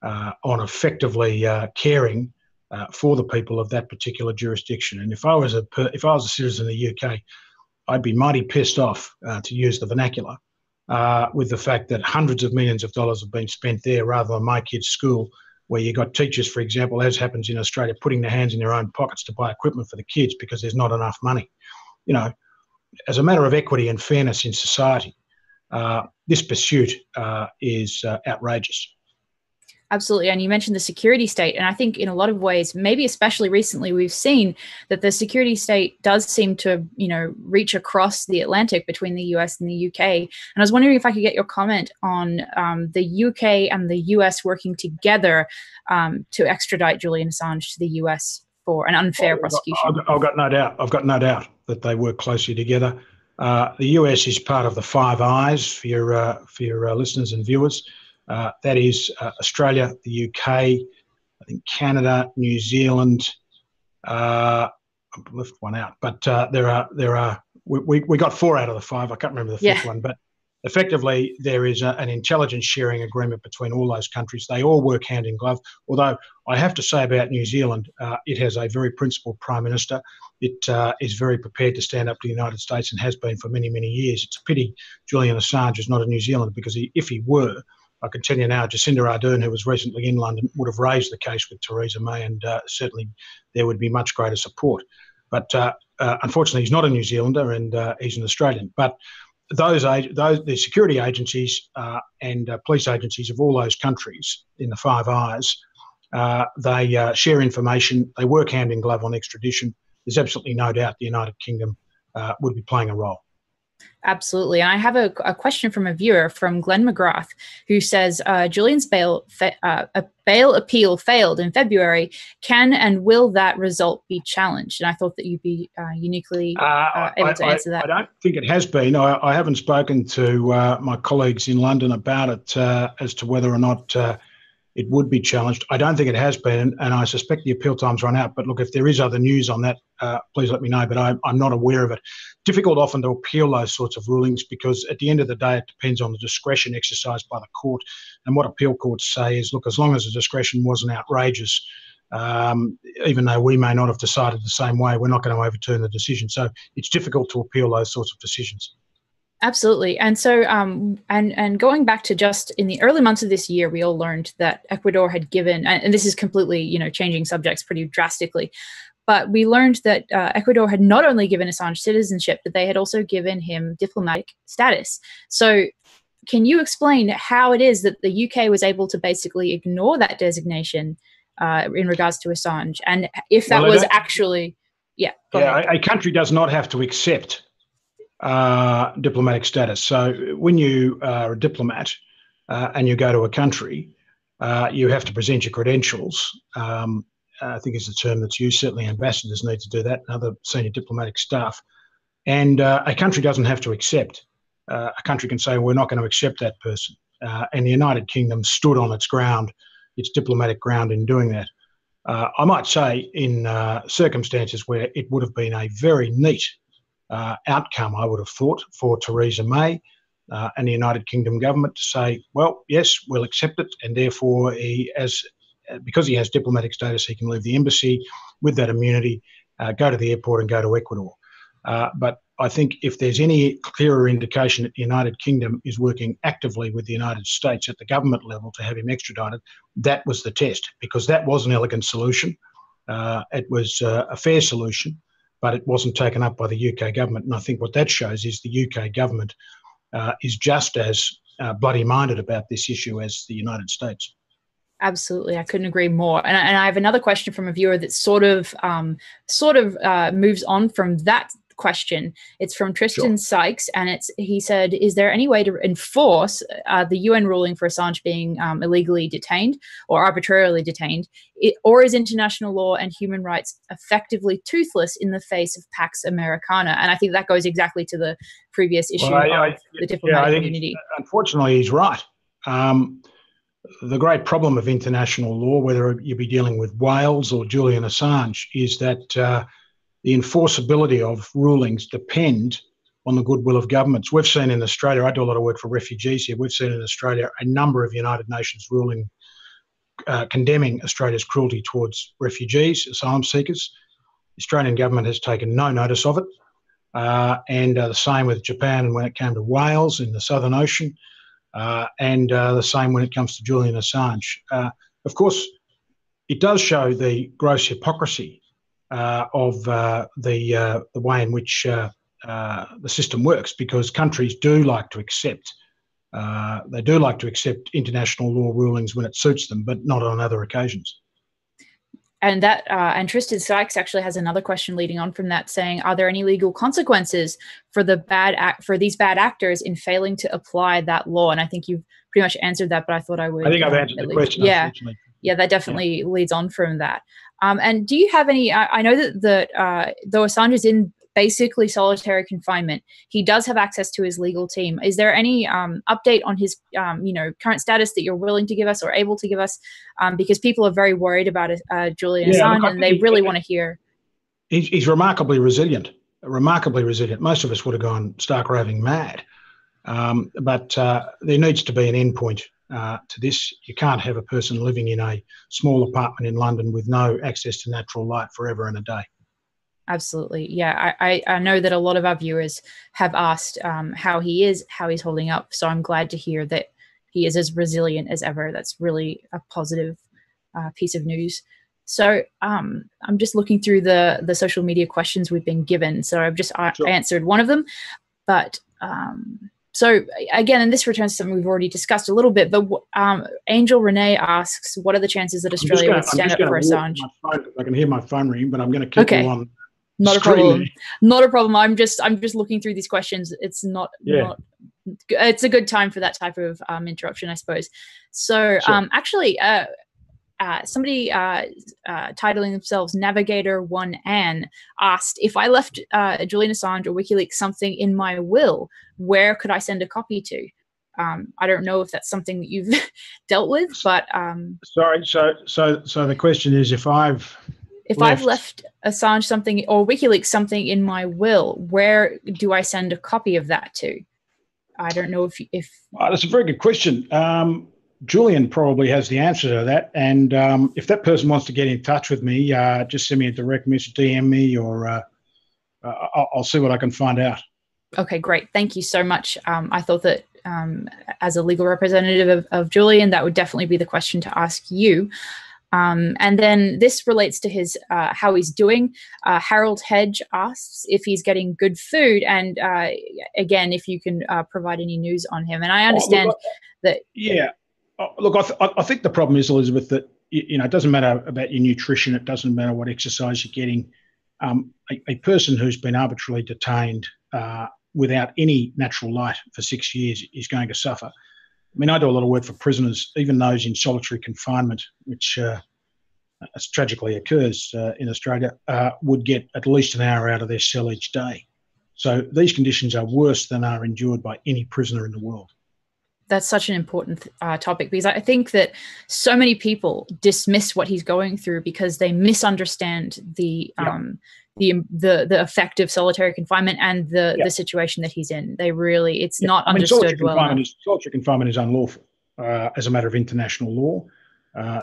on effectively caring for the people of that particular jurisdiction. And if I was a citizen of the UK, I'd be mighty pissed off, to use the vernacular, with the fact that hundreds of millions of dollars have been spent there rather than my kids' school, where you got teachers, for example, as happens in Australia, putting their hands in their own pockets to buy equipment for the kids because there's not enough money. As a matter of equity and fairness in society, this pursuit is outrageous. Absolutely. And you mentioned the security state. And I think in a lot of ways, maybe especially recently, we've seen that the security state does seem to, reach across the Atlantic between the US and the UK. And I was wondering if I could get your comment on the UK and the US working together to extradite Julian Assange to the US for an unfair prosecution. I've got no doubt that they work closely together. The US is part of the Five Eyes for your listeners and viewers. That is Australia, the UK, I think Canada, New Zealand. I left one out, but we got 4 out of the 5. I can't remember the fifth one, but effectively there is an intelligence sharing agreement between all those countries. They all work hand in glove. Although I have to say about New Zealand, it has a very principled Prime Minister. It is very prepared to stand up to the United States and has been for many, many years. It's a pity Julian Assange is not a New Zealander, because if he were, I can tell you now, Jacinda Ardern, who was recently in London, would have raised the case with Theresa May, and certainly there would be much greater support. But unfortunately, he's not a New Zealander, and he's an Australian. But the security agencies and police agencies of all those countries in the Five Eyes, they share information. They work hand in glove on extradition. There's absolutely no doubt the United Kingdom would be playing a role. Absolutely. And I have a question from a viewer, from Glenn McGrath, who says Julian's bail appeal failed in February. Can and will that result be challenged? And I thought that you'd be uniquely able to answer that. I don't think it has been. I haven't spoken to my colleagues in London about it as to whether or not it would be challenged. I don't think it has been, and I suspect the appeal time's run out. But look, if there is other news on that, please let me know. But I'm not aware of it. Difficult often to appeal those sorts of rulings because at the end of the day, it depends on the discretion exercised by the court. And what appeal courts say is, look, as long as the discretion wasn't outrageous, even though we may not have decided the same way, we're not going to overturn the decision. So it's difficult to appeal those sorts of decisions. Absolutely. And so, and going back to just in the early months of this year, we all learned that Ecuador had given, and this is completely, changing subjects pretty drastically, but we learned that Ecuador had not only given Assange citizenship, but they had also given him diplomatic status. So can you explain how it is that the UK was able to basically ignore that designation in regards to Assange? And if that was actually, a country does not have to accept diplomatic status. So when you are a diplomat and you go to a country, you have to present your credentials. I think is the term that's used. Certainly ambassadors need to do that and other senior diplomatic staff. And a country doesn't have to accept. A country can say, we're not going to accept that person. And the United Kingdom stood on its ground, its diplomatic ground in doing that. I might say in circumstances where it would have been a very neat outcome, I would have thought, for Theresa May and the United Kingdom government to say, well, yes, we'll accept it, and therefore because he has diplomatic status, he can leave the embassy with that immunity, go to the airport and go to Ecuador. But I think if there's any clearer indication that the United Kingdom is working actively with the United States at the government level to have him extradited, that was the test, because that was an elegant solution. It was a fair solution, but it wasn't taken up by the UK government. And I think what that shows is the UK government is just as bloody-minded about this issue as the United States. Absolutely, I couldn't agree more. And I have another question from a viewer that sort of moves on from that question. It's from Tristan Sykes, and he said, is there any way to enforce the UN ruling for Assange being illegally detained or arbitrarily detained, or is international law and human rights effectively toothless in the face of Pax Americana? And I think that goes exactly to the previous issue of the diplomatic immunity. Unfortunately, he's right. The great problem of international law, whether you be dealing with Wales or Julian Assange, is that the enforceability of rulings depend on the goodwill of governments. We've seen in Australia, I do a lot of work for refugees here, we've seen in Australia a number of United Nations ruling condemning Australia's cruelty towards refugees, asylum seekers. The Australian government has taken no notice of it. And the same with Japan when it came to Wales in the Southern Ocean. And the same when it comes to Julian Assange. Of course, it does show the gross hypocrisy of the way in which the system works, because countries do like to accept international law rulings when it suits them, but not on other occasions. And and Tristan Sykes actually has another question leading on from that, saying, are there any legal consequences for these bad actors in failing to apply that law? And I think you've pretty much answered that, but I thought I would. I think I've answered the question. Yeah, that definitely leads on from that. And do you have any? I know that though Assange is in basically solitary confinement, he does have access to his legal team. Is there any update on his current status that you're willing to give us or able to give us? Because people are very worried about Julian Assange, and they really want to hear. He's remarkably resilient. Most of us would have gone stark raving mad. But there needs to be an endpoint to this. You can't have a person living in a small apartment in London with no access to natural light forever and a day. Absolutely. Yeah, I know that a lot of our viewers have asked how he's holding up. So I'm glad to hear that he is as resilient as ever. That's really a positive piece of news. So I'm just looking through the social media questions we've been given. So I've just answered one of them. But so again, and this returns to something we've already discussed a little bit, but Angel Renee asks, what are the chances that Australia would stand up for Assange? I can hear my phone ringing, but I'm going to keep you on Not a problem. Not a problem. I'm just looking through these questions. It's not. It's a good time for that type of interruption, I suppose. So, sure. Actually, somebody titling themselves Navigator1An asked, if I left Julian Assange or WikiLeaks something in my will, where could I send a copy to? I don't know if that's something that you've dealt with, but sorry. So the question is, if I've left Assange something or WikiLeaks something in my will, where do I send a copy of that to? I don't know if that's a very good question. Julian probably has the answer to that. And if that person wants to get in touch with me, just send me a direct message, DM me, or I'll see what I can find out. Okay, great. Thank you so much. I thought that as a legal representative of Julian, that would definitely be the question to ask you. And then this relates to his how he's doing. Harold Hedge asks if he's getting good food, and again, if you can provide any news on him. And I understand that. Yeah. Look, I think the problem is, Elizabeth, that it doesn't matter about your nutrition. It doesn't matter what exercise you're getting. A person who's been arbitrarily detained without any natural light for 6 years is going to suffer. I mean, I do a lot of work for prisoners, even those in solitary confinement, which tragically occurs in Australia, would get at least an hour out of their cell each day. So these conditions are worse than are endured by any prisoner in the world. That's such an important topic, because I think that so many people dismiss what he's going through because they misunderstand the effect of solitary confinement and the situation that he's in. They really, it's not understood well. Solitary confinement is unlawful as a matter of international law.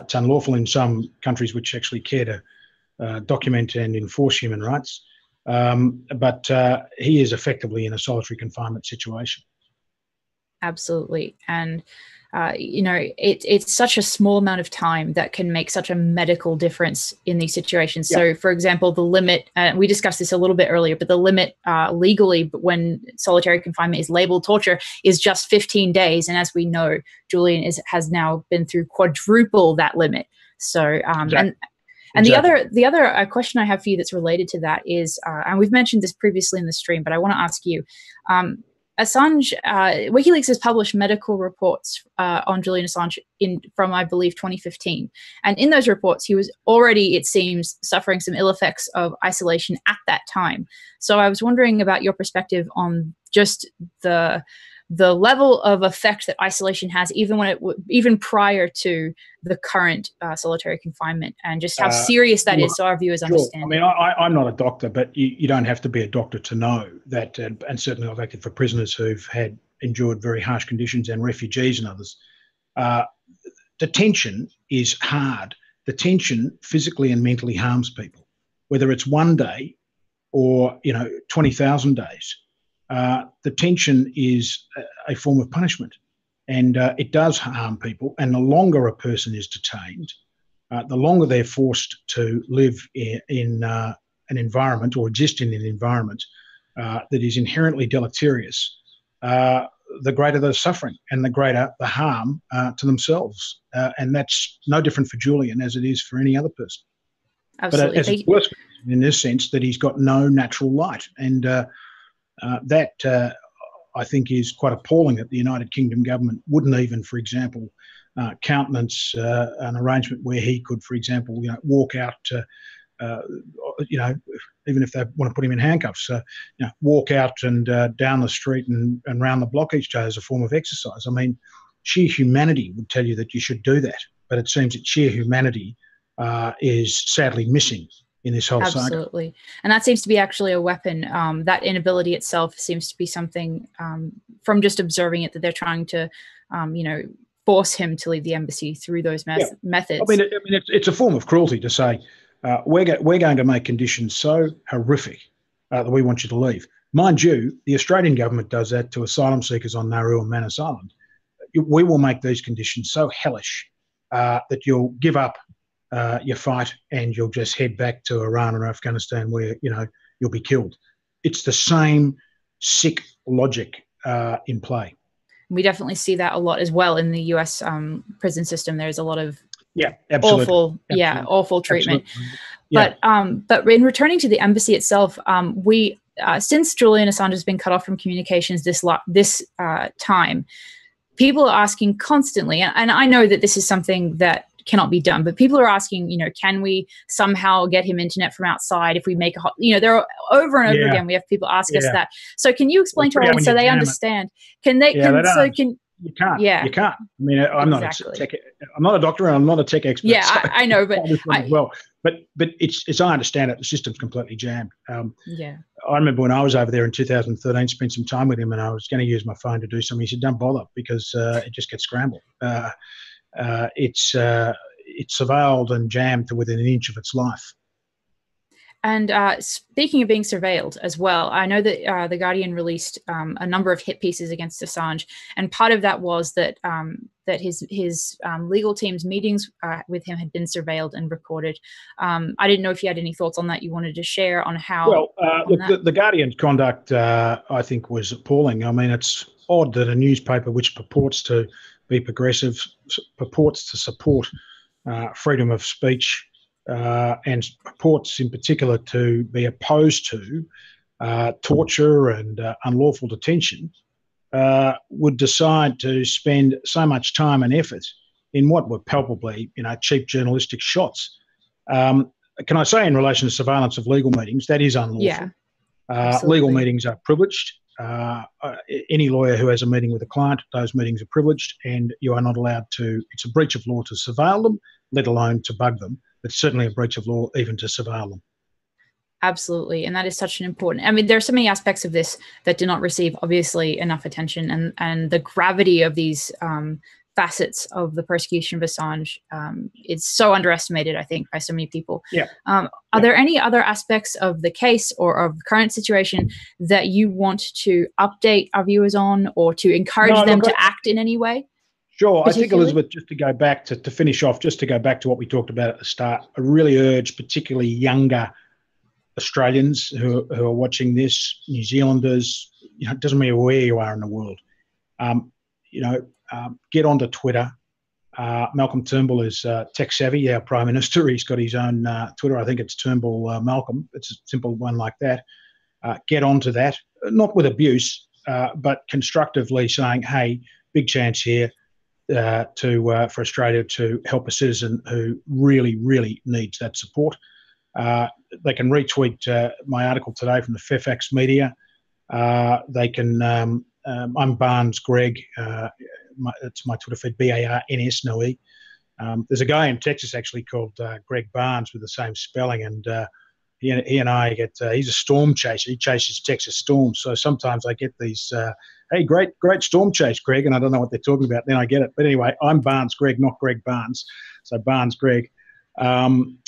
It's unlawful in some countries which actually care to document and enforce human rights. But he is effectively in a solitary confinement situation. Absolutely. And, it's such a small amount of time that can make such a medical difference in these situations. Yeah. So, for example, the limit, we discussed this a little bit earlier, but the limit legally when solitary confinement is labeled torture is just 15 days. And as we know, Julian has now been through quadruple that limit. So, exactly. And the other question I have for you that's related to that is, and we've mentioned this previously in the stream, but I want to ask you, Assange, WikiLeaks has published medical reports on Julian Assange from, I believe, 2015. And in those reports, he was already, it seems, suffering some ill effects of isolation at that time. So I was wondering about your perspective on just the level of effect that isolation has, even prior to the current solitary confinement, and just how serious that is, so our viewers understand. I mean, I'm not a doctor, but you don't have to be a doctor to know that, and certainly I've acted for prisoners who've endured very harsh conditions, and refugees and others. Detention is hard. Detention physically and mentally harms people, whether it's 1 day or 20,000 days. Detention is a form of punishment, and it does harm people. And the longer a person is detained, the longer they're forced to live in an environment or exist in an environment that is inherently deleterious, the greater the suffering and the greater the harm to themselves. And that's no different for Julian as it is for any other person. Absolutely. But as it's worse in this sense that he's got no natural light. And that I think is quite appalling that the United Kingdom government wouldn't even, for example, countenance an arrangement where he could, for example, walk out, even if they want to put him in handcuffs, walk out and down the street and round the block each day as a form of exercise. I mean, sheer humanity would tell you that you should do that, but it seems that sheer humanity is sadly missing in this whole saga. Absolutely. And that seems to be actually a weapon. That inability itself seems to be something from just observing it that they're trying to, force him to leave the embassy through those methods. I mean, it's a form of cruelty to say, we're going to make conditions so horrific that we want you to leave. Mind you, the Australian government does that to asylum seekers on Nauru and Manus Island. We will make these conditions so hellish that you'll give up your fight and you'll just head back to Iran or Afghanistan where, you'll be killed. It's the same sick logic in play. We definitely see that a lot as well in the US prison system. There's a lot of awful treatment. Absolutely. But in returning to the embassy itself, we since Julian Assange has been cut off from communications this time, people are asking constantly, and I know that this is something that cannot be done, but people are asking, can we somehow get him internet from outside if we make there are over and over again, we have people ask us that. So can you explain to our audience so they understand? You can't. You can't. I mean, I'm not a tech. I'm not a doctor, and I'm not a tech expert. Yeah, so I know, but it's I understand it. The system's completely jammed. I remember when I was over there in 2013, spent some time with him, and I was going to use my phone to do something. He said, "Don't bother, because it just gets scrambled. It's surveilled and jammed to within an inch of its life." And speaking of being surveilled as well, I know that The Guardian released a number of hit pieces against Assange, and part of that was that that his legal team's meetings with him had been surveilled and recorded. I didn't know if you had any thoughts on that you wanted to share on how. Well, look, the Guardian's conduct, I think, was appalling. I mean, it's odd that a newspaper which purports to be progressive, purports to support freedom of speech, and purports in particular to be opposed to torture and unlawful detention, would decide to spend so much time and effort in what were palpably, cheap journalistic shots. Can I say, in relation to surveillance of legal meetings, that is unlawful. Yeah, legal meetings are privileged. Any lawyer who has a meeting with a client, those meetings are privileged, and you are not allowed to. It's a breach of law to surveil them, let alone to bug them. It's certainly a breach of law even to surveil them. Absolutely. And that is such an important, there are so many aspects of this that do not receive, obviously, enough attention, and the gravity of these facets of the persecution of Assange is so underestimated, I think, by so many people. Yeah. Are there any other aspects of the case or of the current situation that you want to update our viewers on, or to encourage them to act in any way? Sure. I think, Elizabeth, just to go back to finish off, just to go back to what we talked about at the start, I really urge particularly younger Australians who are watching this, New Zealanders, it doesn't matter where you are in the world, get onto Twitter. Malcolm Turnbull is tech savvy, our Prime Minister. He's got his own Twitter. I think it's Turnbull Malcolm. It's a simple one like that. Get onto that, not with abuse, but constructively saying, hey, big chance here for Australia to help a citizen who really, really needs that support. They can retweet my article today from the Fairfax Media. They can, I'm Barnes Greg. It's my Twitter feed, BARNS, no E. There's a guy in Texas actually called Greg Barnes with the same spelling, and he and I get, he's a storm chaser. He chases Texas storms. So sometimes I get these, hey, great storm chase, Greg, and I don't know what they're talking about. Then I get it. But anyway, I'm Barnes Greg, not Greg Barnes. So Barnes Greg. And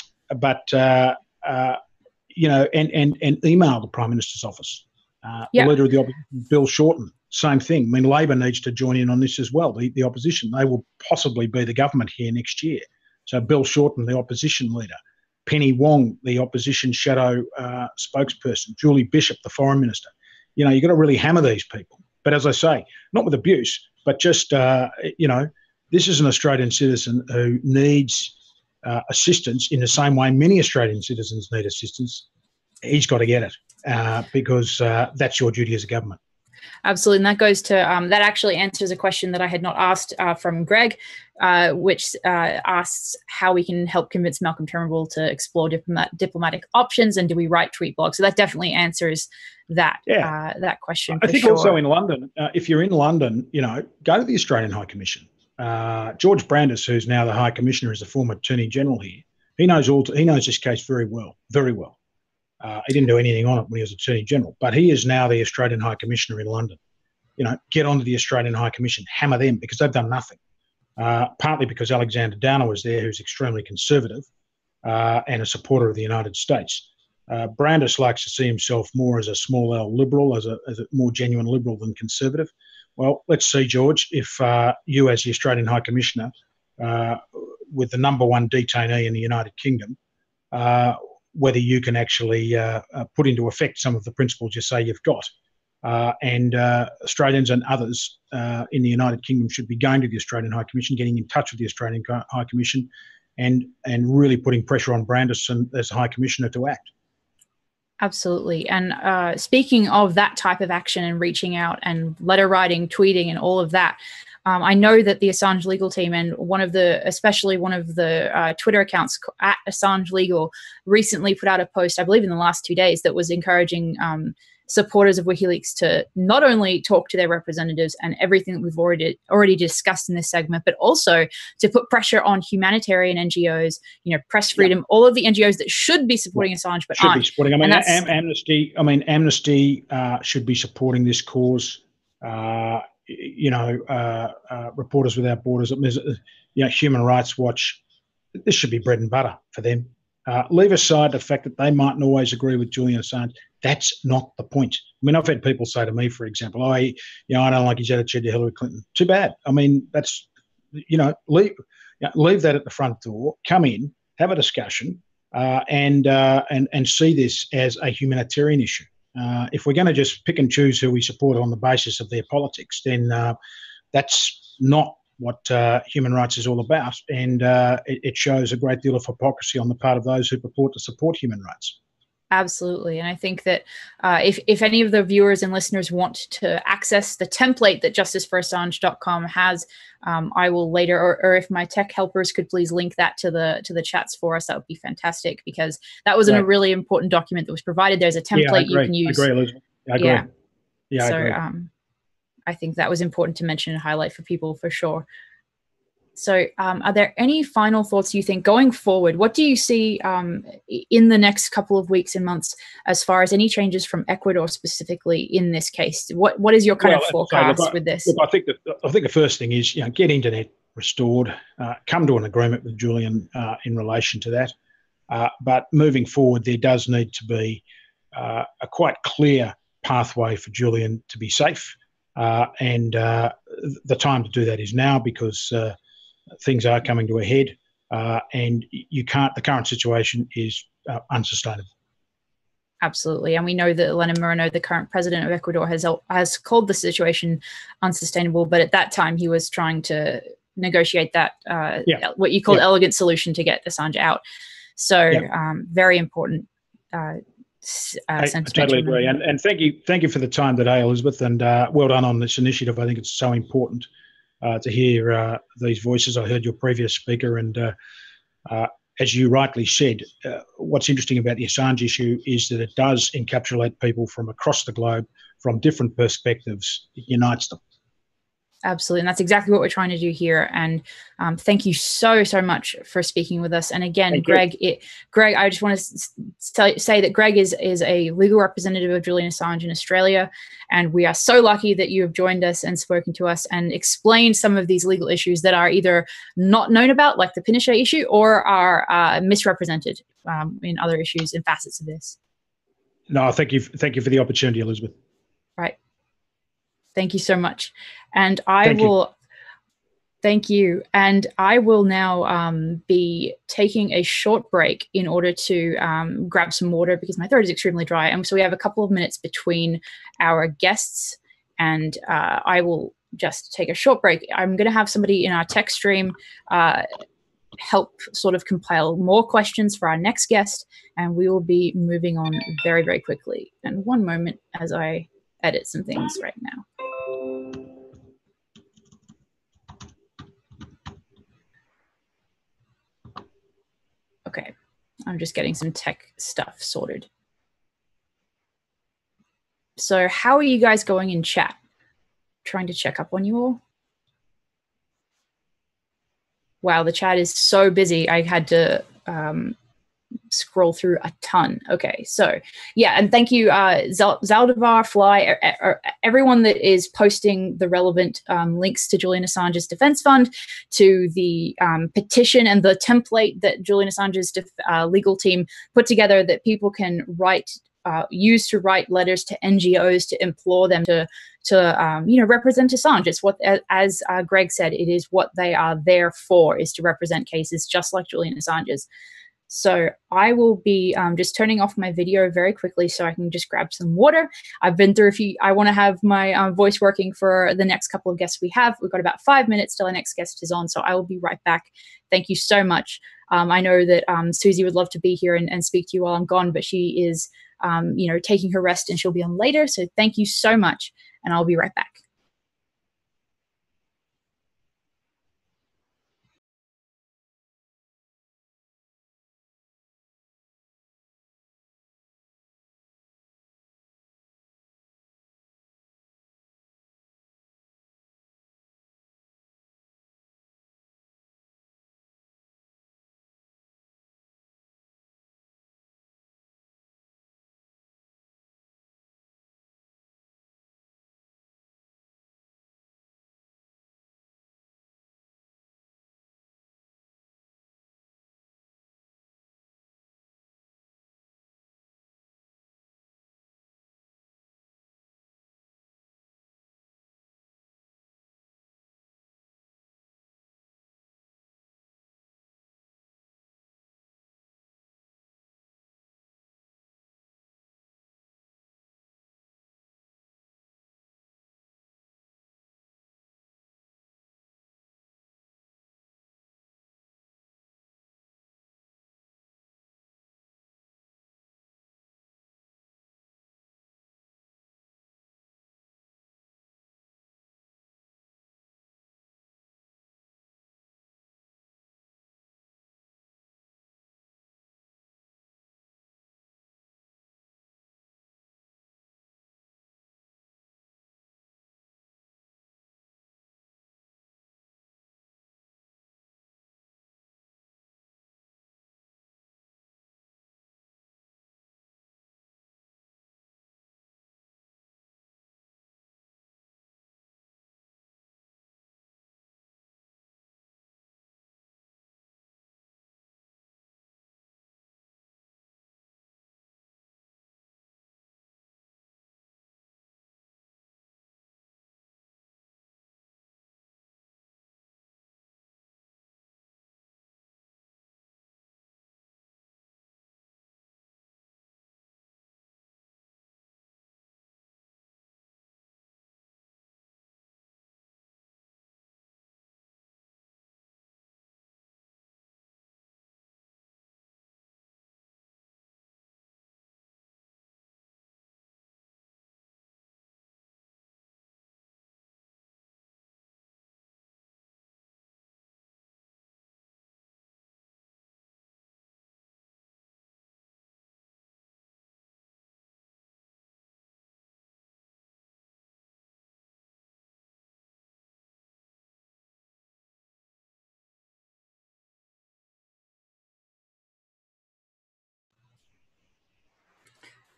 email the Prime Minister's office. The Leader of the Opposition, Bill Shorten, same thing. I mean, Labor needs to join in on this as well, the opposition. They will possibly be the government here next year. So Bill Shorten, the opposition leader. Penny Wong, the opposition shadow spokesperson. Julie Bishop, the foreign minister. You've got to really hammer these people. But as I say, not with abuse, but just, this is an Australian citizen who needs assistance in the same way many Australian citizens need assistance. He's got to get it because that's your duty as a government. Absolutely. And that goes to, that actually answers a question that I had not asked from Greg, which asks how we can help convince Malcolm Turnbull to explore diplomatic options, and do we write tweet blogs? So that definitely answers that that question. I think also in London, if you're in London, go to the Australian High Commission. George Brandis, who's now the High Commissioner, is a former Attorney General here. He knows this case very well, very well. He didn't do anything on it when he was Attorney General, but he is now the Australian High Commissioner in London. Get onto the Australian High Commission, hammer them, because they've done nothing. Partly because Alexander Downer was there, who's extremely conservative and a supporter of the United States. Brandis likes to see himself more as a small L liberal, as a more genuine liberal than conservative. Well, let's see, George, if you as the Australian High Commissioner, with the number one detainee in the United Kingdom, whether you can actually put into effect some of the principles you say you've got. And Australians and others in the United Kingdom should be going to the Australian High Commission, getting in touch with the Australian High Commission, and really putting pressure on Branderson as High Commissioner to act. Absolutely. And speaking of that type of action and reaching out and letter writing, tweeting, and all of that, I know that the Assange legal team and especially one of the Twitter accounts at Assange Legal recently put out a post, I believe in the last 2 days, that was encouraging supporters of WikiLeaks to not only talk to their representatives and everything that we've already discussed in this segment, but also to put pressure on humanitarian NGOs, press freedom, all of the NGOs that should be supporting Assange but aren't. Be supporting. I mean, Amnesty should be supporting this cause. Reporters Without Borders, Human Rights Watch. This should be bread and butter for them. Leave aside the fact that they mightn't always agree with Julian Assange. That's not the point. I mean, I've had people say to me, for example, I don't like his attitude to Hillary Clinton. Too bad. I mean, that's, leave that at the front door, come in, have a discussion, and see this as a humanitarian issue. If we're going to just pick and choose who we support on the basis of their politics, then that's not what human rights is all about, and it shows a great deal of hypocrisy on the part of those who purport to support human rights. Absolutely. And I think that if any of the viewers and listeners want to access the template that justiceforassange.com has, I will later, or if my tech helpers could please link that to the chats for us, that would be fantastic, because that was a really important document that was provided. There's a template you can use. I agree, Elizabeth. I agree. Yeah, so, I agree. I think that was important to mention and highlight for people for sure. So are there any final thoughts you think going forward? What do you see in the next couple of weeks and months as far as any changes from Ecuador specifically in this case? What is your kind of forecast with this? Look, I think the first thing is, get internet restored, come to an agreement with Julian in relation to that. But moving forward, there does need to be a quite clear pathway for Julian to be safe. And the time to do that is now, because things are coming to a head, and the current situation is unsustainable. Absolutely. And we know that Elena Moreno, the current president of Ecuador, has called the situation unsustainable, but at that time he was trying to negotiate that, what you call elegant solution to get Assange out. So very important. I totally agree. And thank you for the time today, Elizabeth, and well done on this initiative. I think it's so important to hear these voices. I heard your previous speaker, and as you rightly said, what's interesting about the Assange issue is that it does encapsulate people from across the globe, from different perspectives. It unites them. Absolutely. And that's exactly what we're trying to do here. And thank you so much for speaking with us. And again, Greg, I just want to say that Greg is a legal representative of Julian Assange in Australia. And we are so lucky that you have joined us and spoken to us and explained some of these legal issues that are either not known about, like the Pinochet issue, or are misrepresented in other issues and facets of this. No, thank you for the opportunity, Elizabeth. Right. Thank you so much. And thank you. And I will now be taking a short break in order to grab some water, because my throat is extremely dry. And so we have a couple of minutes between our guests, and I will just take a short break. I'm going to have somebody in our tech stream help sort of compile more questions for our next guest, and we will be moving on very, very quickly. And one moment as I edit some things right now. Okay, I'm just getting some tech stuff sorted. So how are you guys going in chat? Trying to check up on you all. Wow, the chat is so busy. I had to scroll through a ton. Okay, so yeah, and thank you, Zaldivar, Fly, everyone that is posting the relevant links to Julian Assange's defense fund, to the petition and the template that Julian Assange's legal team put together that people can use to write letters to NGOs to implore them to represent Assange. It's what, as Greg said, it is what they are there for, is to represent cases just like Julian Assange's. So I will be just turning off my video very quickly so I can just grab some water. I've been through I want to have my voice working for the next couple of guests we have. We've got about 5 minutes till our next guest is on, so I will be right back. Thank you so much. I know that Susie would love to be here and speak to you while I'm gone, but she is, taking her rest and she'll be on later. So thank you so much, and I'll be right back.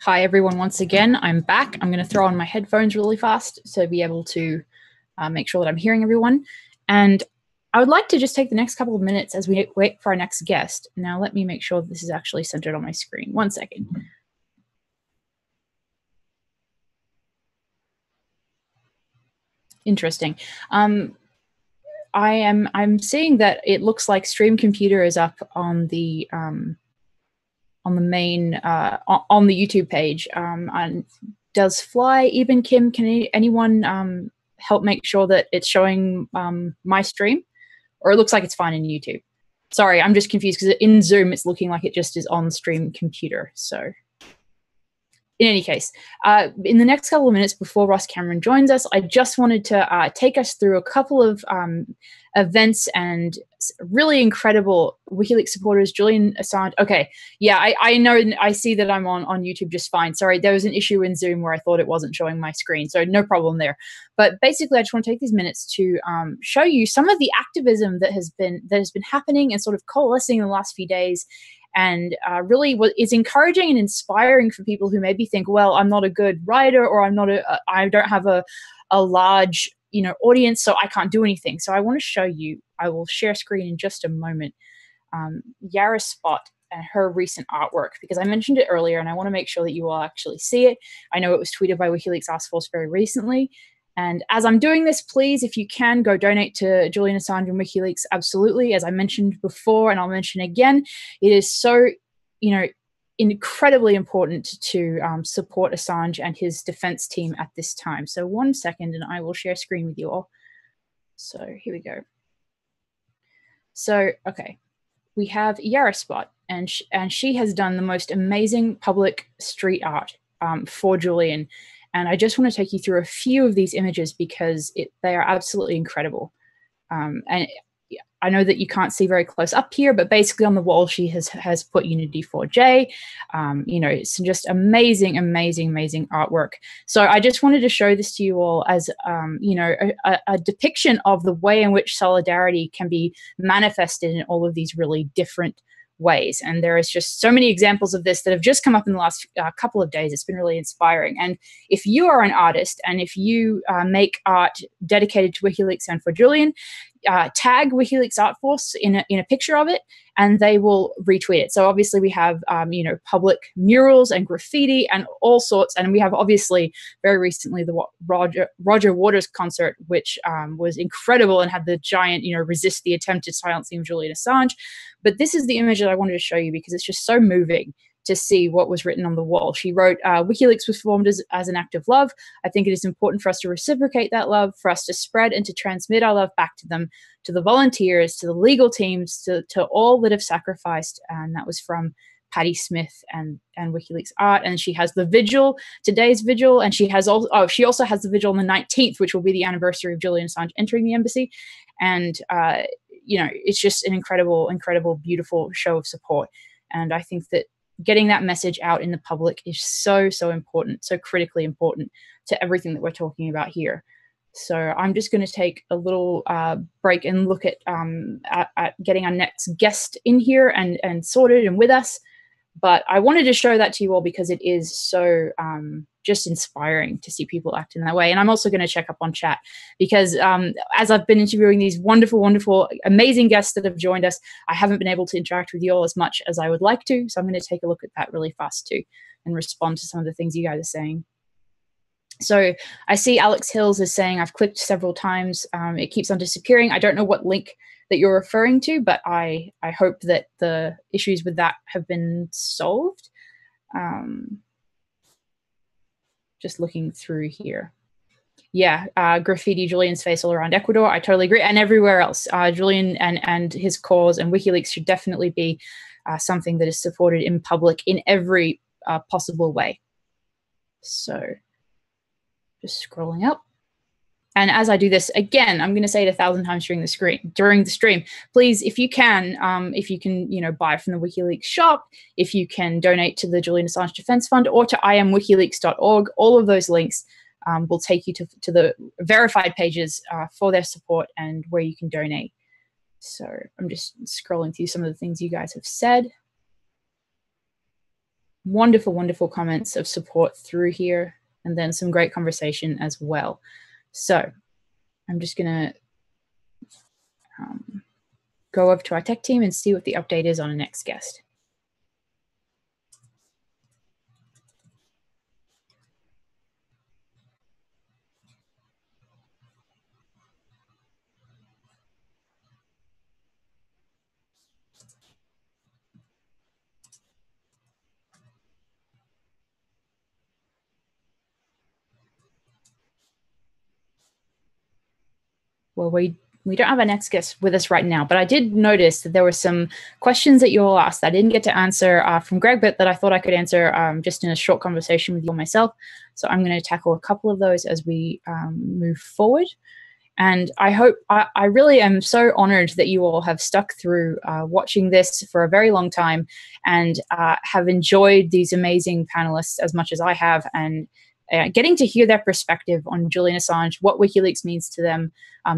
Hi, everyone. Once again, I'm back. I'm going to throw on my headphones really fast to be able to make sure that I'm hearing everyone. And I would like to just take the next couple of minutes as we wait for our next guest. Now, let me make sure this is actually centered on my screen. 1 second. Interesting. I'm seeing that it looks like Stream Computer is up on the main on the YouTube page. And does Fly Eben Kim? Can anyone help make sure that it's showing my stream, or it looks like it's fine in YouTube? Sorry, I'm just confused because in Zoom it's looking like it just is on Stream Computer. So in any case, in the next couple of minutes before Ross Cameron joins us, I just wanted to take us through a couple of events and really incredible WikiLeaks supporters. Julian Assange. Okay, yeah, I know. I see that I'm on YouTube just fine. Sorry, there was an issue in Zoom where I thought it wasn't showing my screen, so no problem there. But basically, I just want to take these minutes to show you some of the activism that has been happening and sort of coalescing in the last few days. And really is encouraging and inspiring for people who maybe think, well, I'm not a good writer, or I don't have a large audience, so I can't do anything. So I want to show you, I will share screen in just a moment, Yara Spot and her recent artwork, because I mentioned it earlier and I want to make sure that you all actually see it. I know it was tweeted by WikiLeaks Task Force very recently. And as I'm doing this, please, if you can, go donate to Julian Assange and WikiLeaks. Absolutely. As I mentioned before, and I'll mention again, it is so, incredibly important to support Assange and his defense team at this time. So 1 second, and I will share screen with you all. So here we go. So, okay, we have Spot, and she has done the most amazing public street art for Julian. And I just want to take you through a few of these images because they are absolutely incredible. And I know that you can't see very close up here, but basically on the wall, she has put Unity 4J. It's just amazing artwork. So I just wanted to show this to you all as, a depiction of the way in which solidarity can be manifested in all of these really different ways. And there is just so many examples of this that have just come up in the last couple of days. It's been really inspiring. And if you are an artist and if you make art dedicated to WikiLeaks and for Julian, tag WikiLeaks Art Force in a picture of it, and they will retweet it. So obviously we have, public murals and graffiti and all sorts. And we have obviously very recently the Roger Waters concert, which was incredible and had the giant, resist the attempted silencing of Julian Assange. But this is the image that I wanted to show you because it's just so moving to see what was written on the wall. She wrote, WikiLeaks was formed as an act of love. I think it is important for us to reciprocate that love, for us to spread and to transmit our love back to them, to the volunteers, to the legal teams, to all that have sacrificed. And that was from Patti Smith and WikiLeaks Art. And she has the Vigil, today's Vigil, and she also has the Vigil on the 19th, which will be the anniversary of Julian Assange entering the embassy. And, it's just an incredible, beautiful show of support. And I think that getting that message out in the public is so important, so critically important to everything that we're talking about here. So I'm just going to take a little break and look at getting our next guest in here and sorted and with us. But I wanted to show that to you all because it is so just inspiring to see people act in that way. And I'm also going to check up on chat because as I've been interviewing these wonderful, amazing guests that have joined us, I haven't been able to interact with you all as much as I would like to. So I'm going to take a look at that really fast too and respond to some of the things you guys are saying. So I see Alex Hills is saying, I've clicked several times. It keeps on disappearing. I don't know what link that you're referring to, but I hope that the issues with that have been solved. Just looking through here. Yeah, graffiti Julian's face all around Ecuador. I totally agree. And everywhere else. Julian and his cause and WikiLeaks should definitely be something that is supported in public in every possible way. So just scrolling up. And as I do this, again, I'm going to say it 1,000 times during the stream, please, if you can, buy from the WikiLeaks shop, if you can donate to the Julian Assange Defense Fund or to imwikileaks.org, all of those links will take you to the verified pages for their support and where you can donate. So I'm just scrolling through some of the things you guys have said. Wonderful comments of support through here, and then some great conversation as well. So I'm just going to go over to our tech team and see what the update is on our next guest. Well, we don't have our next guest with us right now, but I did notice that there were some questions that you all asked that I didn't get to answer from Greg, but that I thought I could answer just in a short conversation with you myself. So I'm going to tackle a couple of those as we move forward. And I really am so honored that you all have stuck through watching this for a very long time and have enjoyed these amazing panelists as much as I have, and getting to hear their perspective on Julian Assange, what WikiLeaks means to them,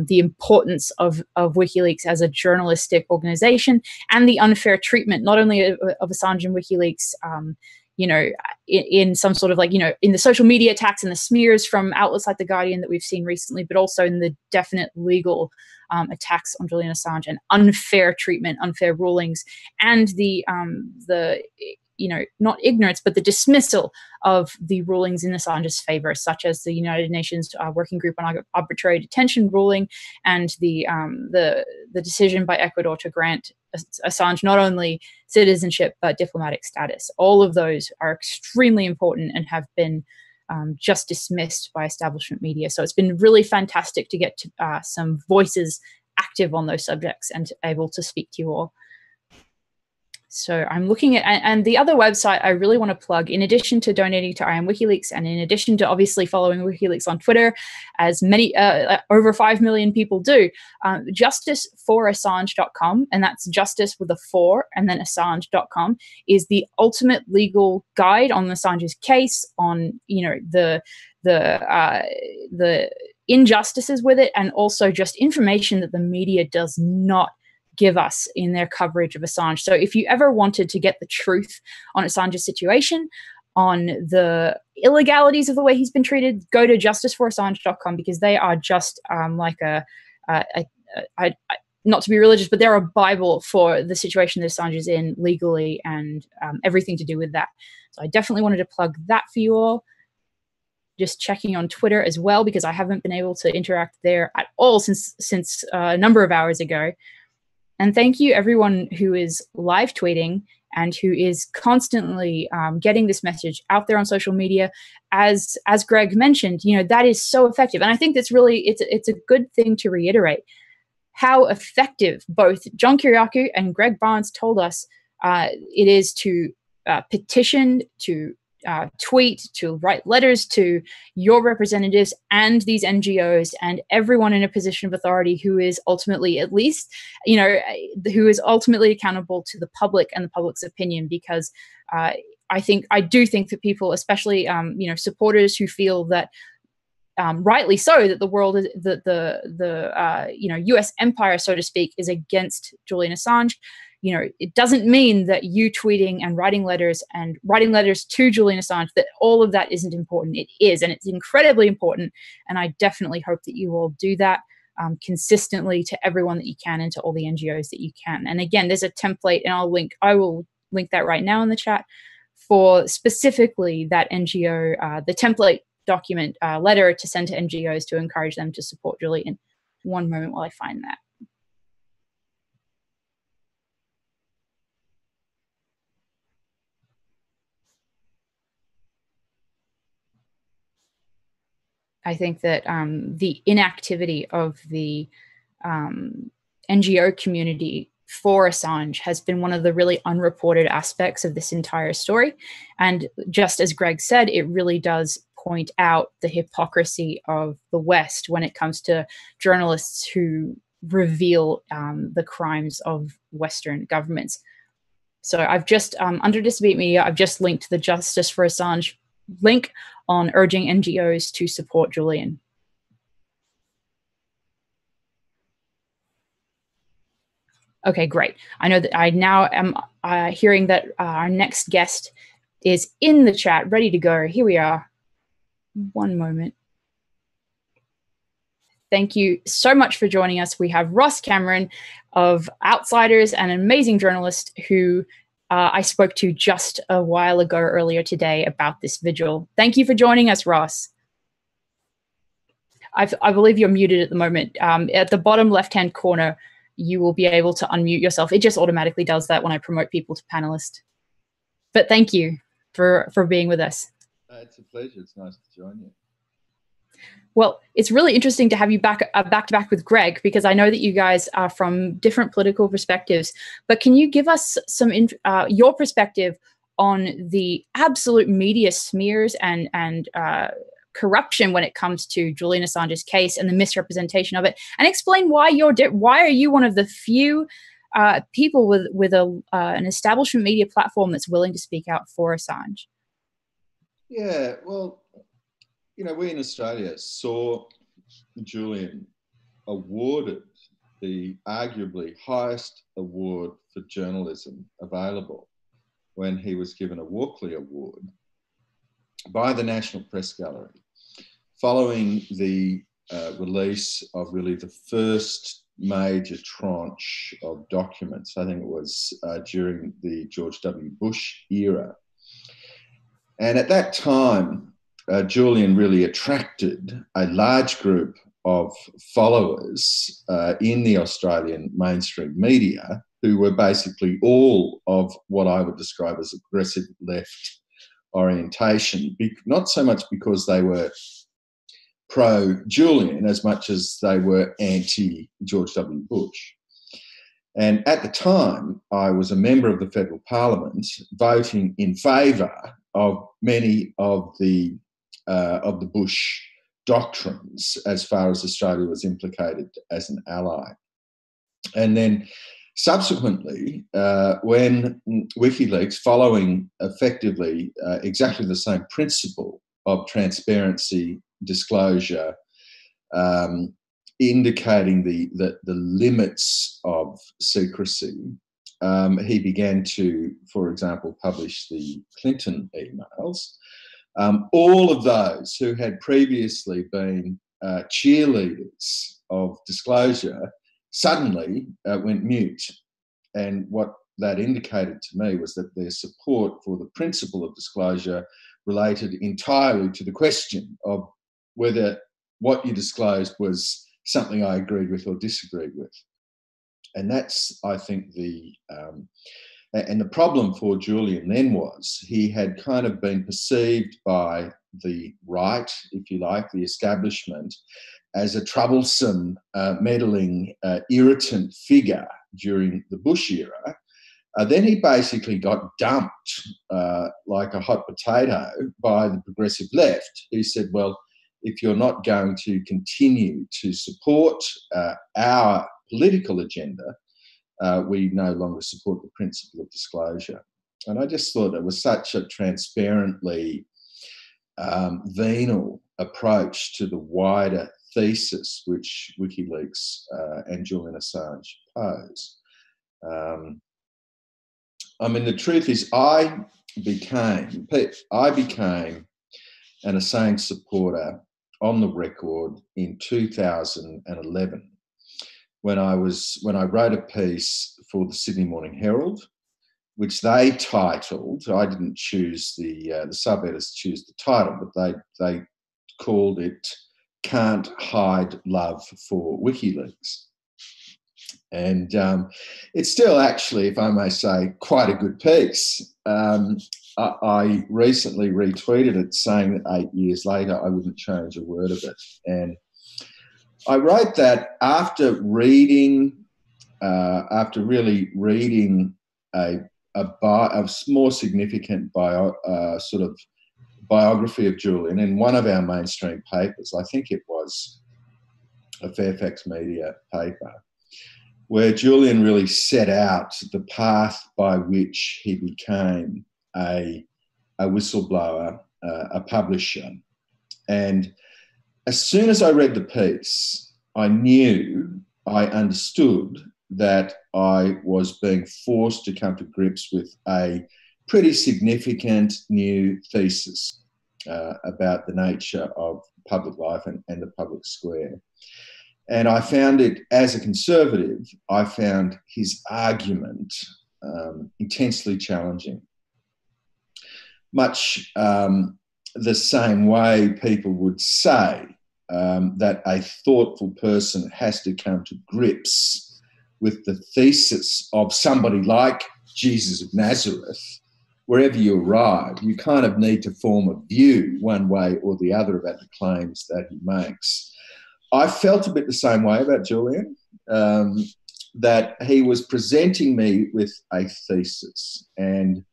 the importance of WikiLeaks as a journalistic organization, and the unfair treatment, not only of Assange and WikiLeaks, in some sort of in the social media attacks and the smears from outlets like The Guardian that we've seen recently, but also in the definite legal attacks on Julian Assange and unfair treatment, unfair rulings, and the not ignorance, but the dismissal of the rulings in Assange's favor, such as the United Nations Working Group on Arbitrary Detention ruling, and the decision by Ecuador to grant Assange not only citizenship but diplomatic status. All of those are extremely important and have been just dismissed by establishment media. So it's been really fantastic to get to, some voices active on those subjects and able to speak to you all. So I'm looking at, and the other website I really want to plug, in addition to donating to I Am WikiLeaks, and in addition to obviously following WikiLeaks on Twitter, as many, over 5 million people do, justiceforassange.com, and that's justice with a 4 and then Assange.com, is the ultimate legal guide on Assange's case, on, the injustices with it, and also just information that the media does not give us in their coverage of Assange. So if you ever wanted to get the truth on Assange's situation, on the illegalities of the way he's been treated, go to justiceforassange.com, because they are just like not to be religious, but they're a Bible for the situation that Assange is in legally and everything to do with that. So I definitely wanted to plug that for you all. Just checking on Twitter as well, because I haven't been able to interact there at all since a number of hours ago. And thank you everyone who is live tweeting and who is constantly getting this message out there on social media. As Greg mentioned, that is so effective. And I think that's really, it's a good thing to reiterate how effective both John Kiriakou and Greg Barnes told us it is to petition, to tweet, to write letters to your representatives and these NGOs and everyone in a position of authority who is ultimately, at least, who is ultimately accountable to the public and the public's opinion. Because I do think that people, especially supporters who feel that rightly so, that the world is the U.S. empire, so to speak, is against Julian Assange. It doesn't mean that you tweeting and writing letters to Julian Assange, that all of that isn't important. It is, and it's incredibly important. And I definitely hope that you all do that consistently to everyone that you can and to all the NGOs that you can. And again, there's a template, and I will link that right now in the chat for specifically that NGO, the template document letter to send to NGOs to encourage them to support Julian. One moment while I find that. I think that the inactivity of the NGO community for Assange has been one of the really unreported aspects of this entire story. And just as Greg said, it really does point out the hypocrisy of the West when it comes to journalists who reveal the crimes of Western governments. So I've just, under Disobedient Media, I've just linked to the Justice for Assange link on urging NGOs to support Julian. Okay, great. I know that I now am hearing that our next guest is in the chat, ready to go. Here we are. One moment. Thank you so much for joining us. We have Ross Cameron of Outsiders, an amazing journalist who I spoke to just a while ago earlier today about this vigil. Thank you for joining us, Ross. I believe you're muted at the moment. At the bottom left-hand corner, you will be able to unmute yourself. It just automatically does that when I promote people to panelist. But thank you for being with us. It's a pleasure. It's nice to join you. Well, it's really interesting to have you back to back with Greg, because I know that you guys are from different political perspectives. But can you give us some your perspective on the absolute media smears and corruption when it comes to Julian Assange's case and the misrepresentation of it, and explain why are you one of the few people with an establishment media platform that's willing to speak out for Assange? Yeah, well, we in Australia saw Julian awarded the arguably highest award for journalism available when he was given a Walkley Award by the National Press Gallery, following the release of really the first major tranche of documents. I think it was during the George W. Bush era. And at that time, Julian really attracted a large group of followers in the Australian mainstream media who were basically all of what I would describe as aggressive left orientation, not so much because they were pro-Julian as much as they were anti-George W. Bush. And at the time, I was a member of the federal parliament voting in favour of many of the Bush doctrines as far as Australia was implicated as an ally. And then subsequently, when WikiLeaks, following effectively exactly the same principle of transparency, disclosure, indicating the limits of secrecy, he began to, for example, publish the Clinton emails. All of those who had previously been cheerleaders of disclosure suddenly went mute. And what that indicated to me was that their support for the principle of disclosure related entirely to the question of whether what you disclosed was something I agreed with or disagreed with. And that's, I think, and the problem for Julian then was he had kind of been perceived by the right, if you like, the establishment, as a troublesome, meddling, irritant figure during the Bush era. Then he basically got dumped like a hot potato by the progressive left, who said, well, if you're not going to continue to support our political agenda, we no longer support the principle of disclosure. And I just thought it was such a transparently venal approach to the wider thesis which WikiLeaks and Julian Assange pose. I mean, the truth is I became an Assange supporter on the record in 2011 when I wrote a piece for the Sydney Morning Herald, which they titled, I didn't choose the sub-editors choose the title, but they called it "Can't Hide Love for WikiLeaks." And it's still actually, if I may say, quite a good piece. I recently retweeted it saying that 8 years later I wouldn't change a word of it. And I wrote that after really reading a more significant biography of Julian in one of our mainstream papers. I think it was a Fairfax Media paper, where Julian really set out the path by which he became a whistleblower, a publisher. And as soon as I read the piece, I understood that I was being forced to come to grips with a pretty significant new thesis about the nature of public life and the public square. And I found it, as a conservative, I found his argument intensely challenging. Much the same way people would say that a thoughtful person has to come to grips with the thesis of somebody like Jesus of Nazareth. Wherever you arrive, you kind of need to form a view one way or the other about the claims that he makes. I felt a bit the same way about Julian, that he was presenting me with a thesis, and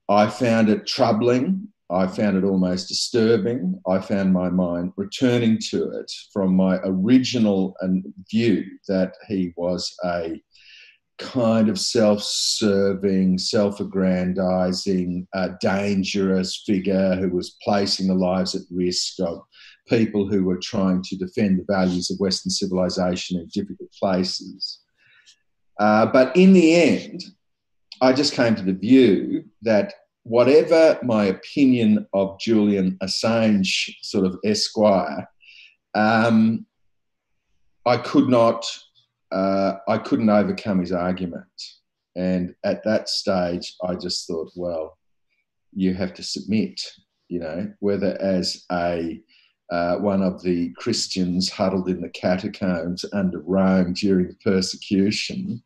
I found it troubling. I found it almost disturbing. I found my mind returning to it from my original view that he was a kind of self-serving, self-aggrandizing, dangerous figure who was placing the lives at risk of people who were trying to defend the values of Western civilization in difficult places. But in the end, I just came to the view that whatever my opinion of Julian Assange, sort of Esquire, I could not I couldn't overcome his argument. And at that stage, I just thought, well, you have to submit, whether as one of the Christians huddled in the catacombs under Rome during the persecution,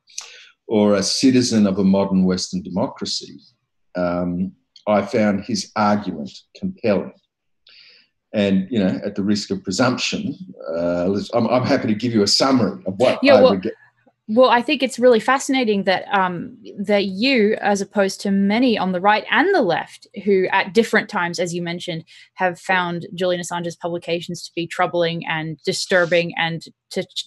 or a citizen of a modern Western democracy. I found his argument compelling. And, at the risk of presumption, I'm happy to give you a summary of what Well, I think it's really fascinating that that you, as opposed to many on the right and the left, who at different times, as you mentioned, have found Julian Assange's publications to be troubling and disturbing, and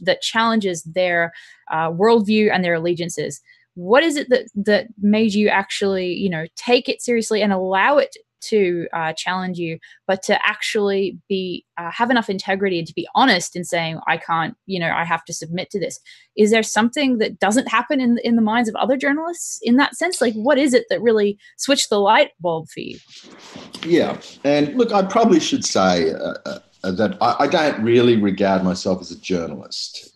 that challenges their worldview and their allegiances. What is it that made you actually, take it seriously and allow it to challenge you, but to actually have enough integrity and to be honest in saying, I can't, I have to submit to this? Is there something that doesn't happen in the minds of other journalists in that sense? Like, what is it that really switched the light bulb for you? Yeah. And look, I probably should say that I don't really regard myself as a journalist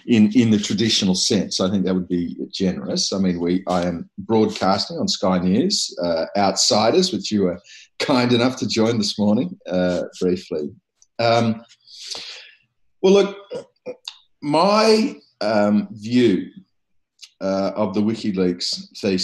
in the traditional sense. I think that would be generous. I mean, I am broadcasting on Sky News, Outsiders, which you were kind enough to join this morning briefly. Well, look, my view of the WikiLeaks thesis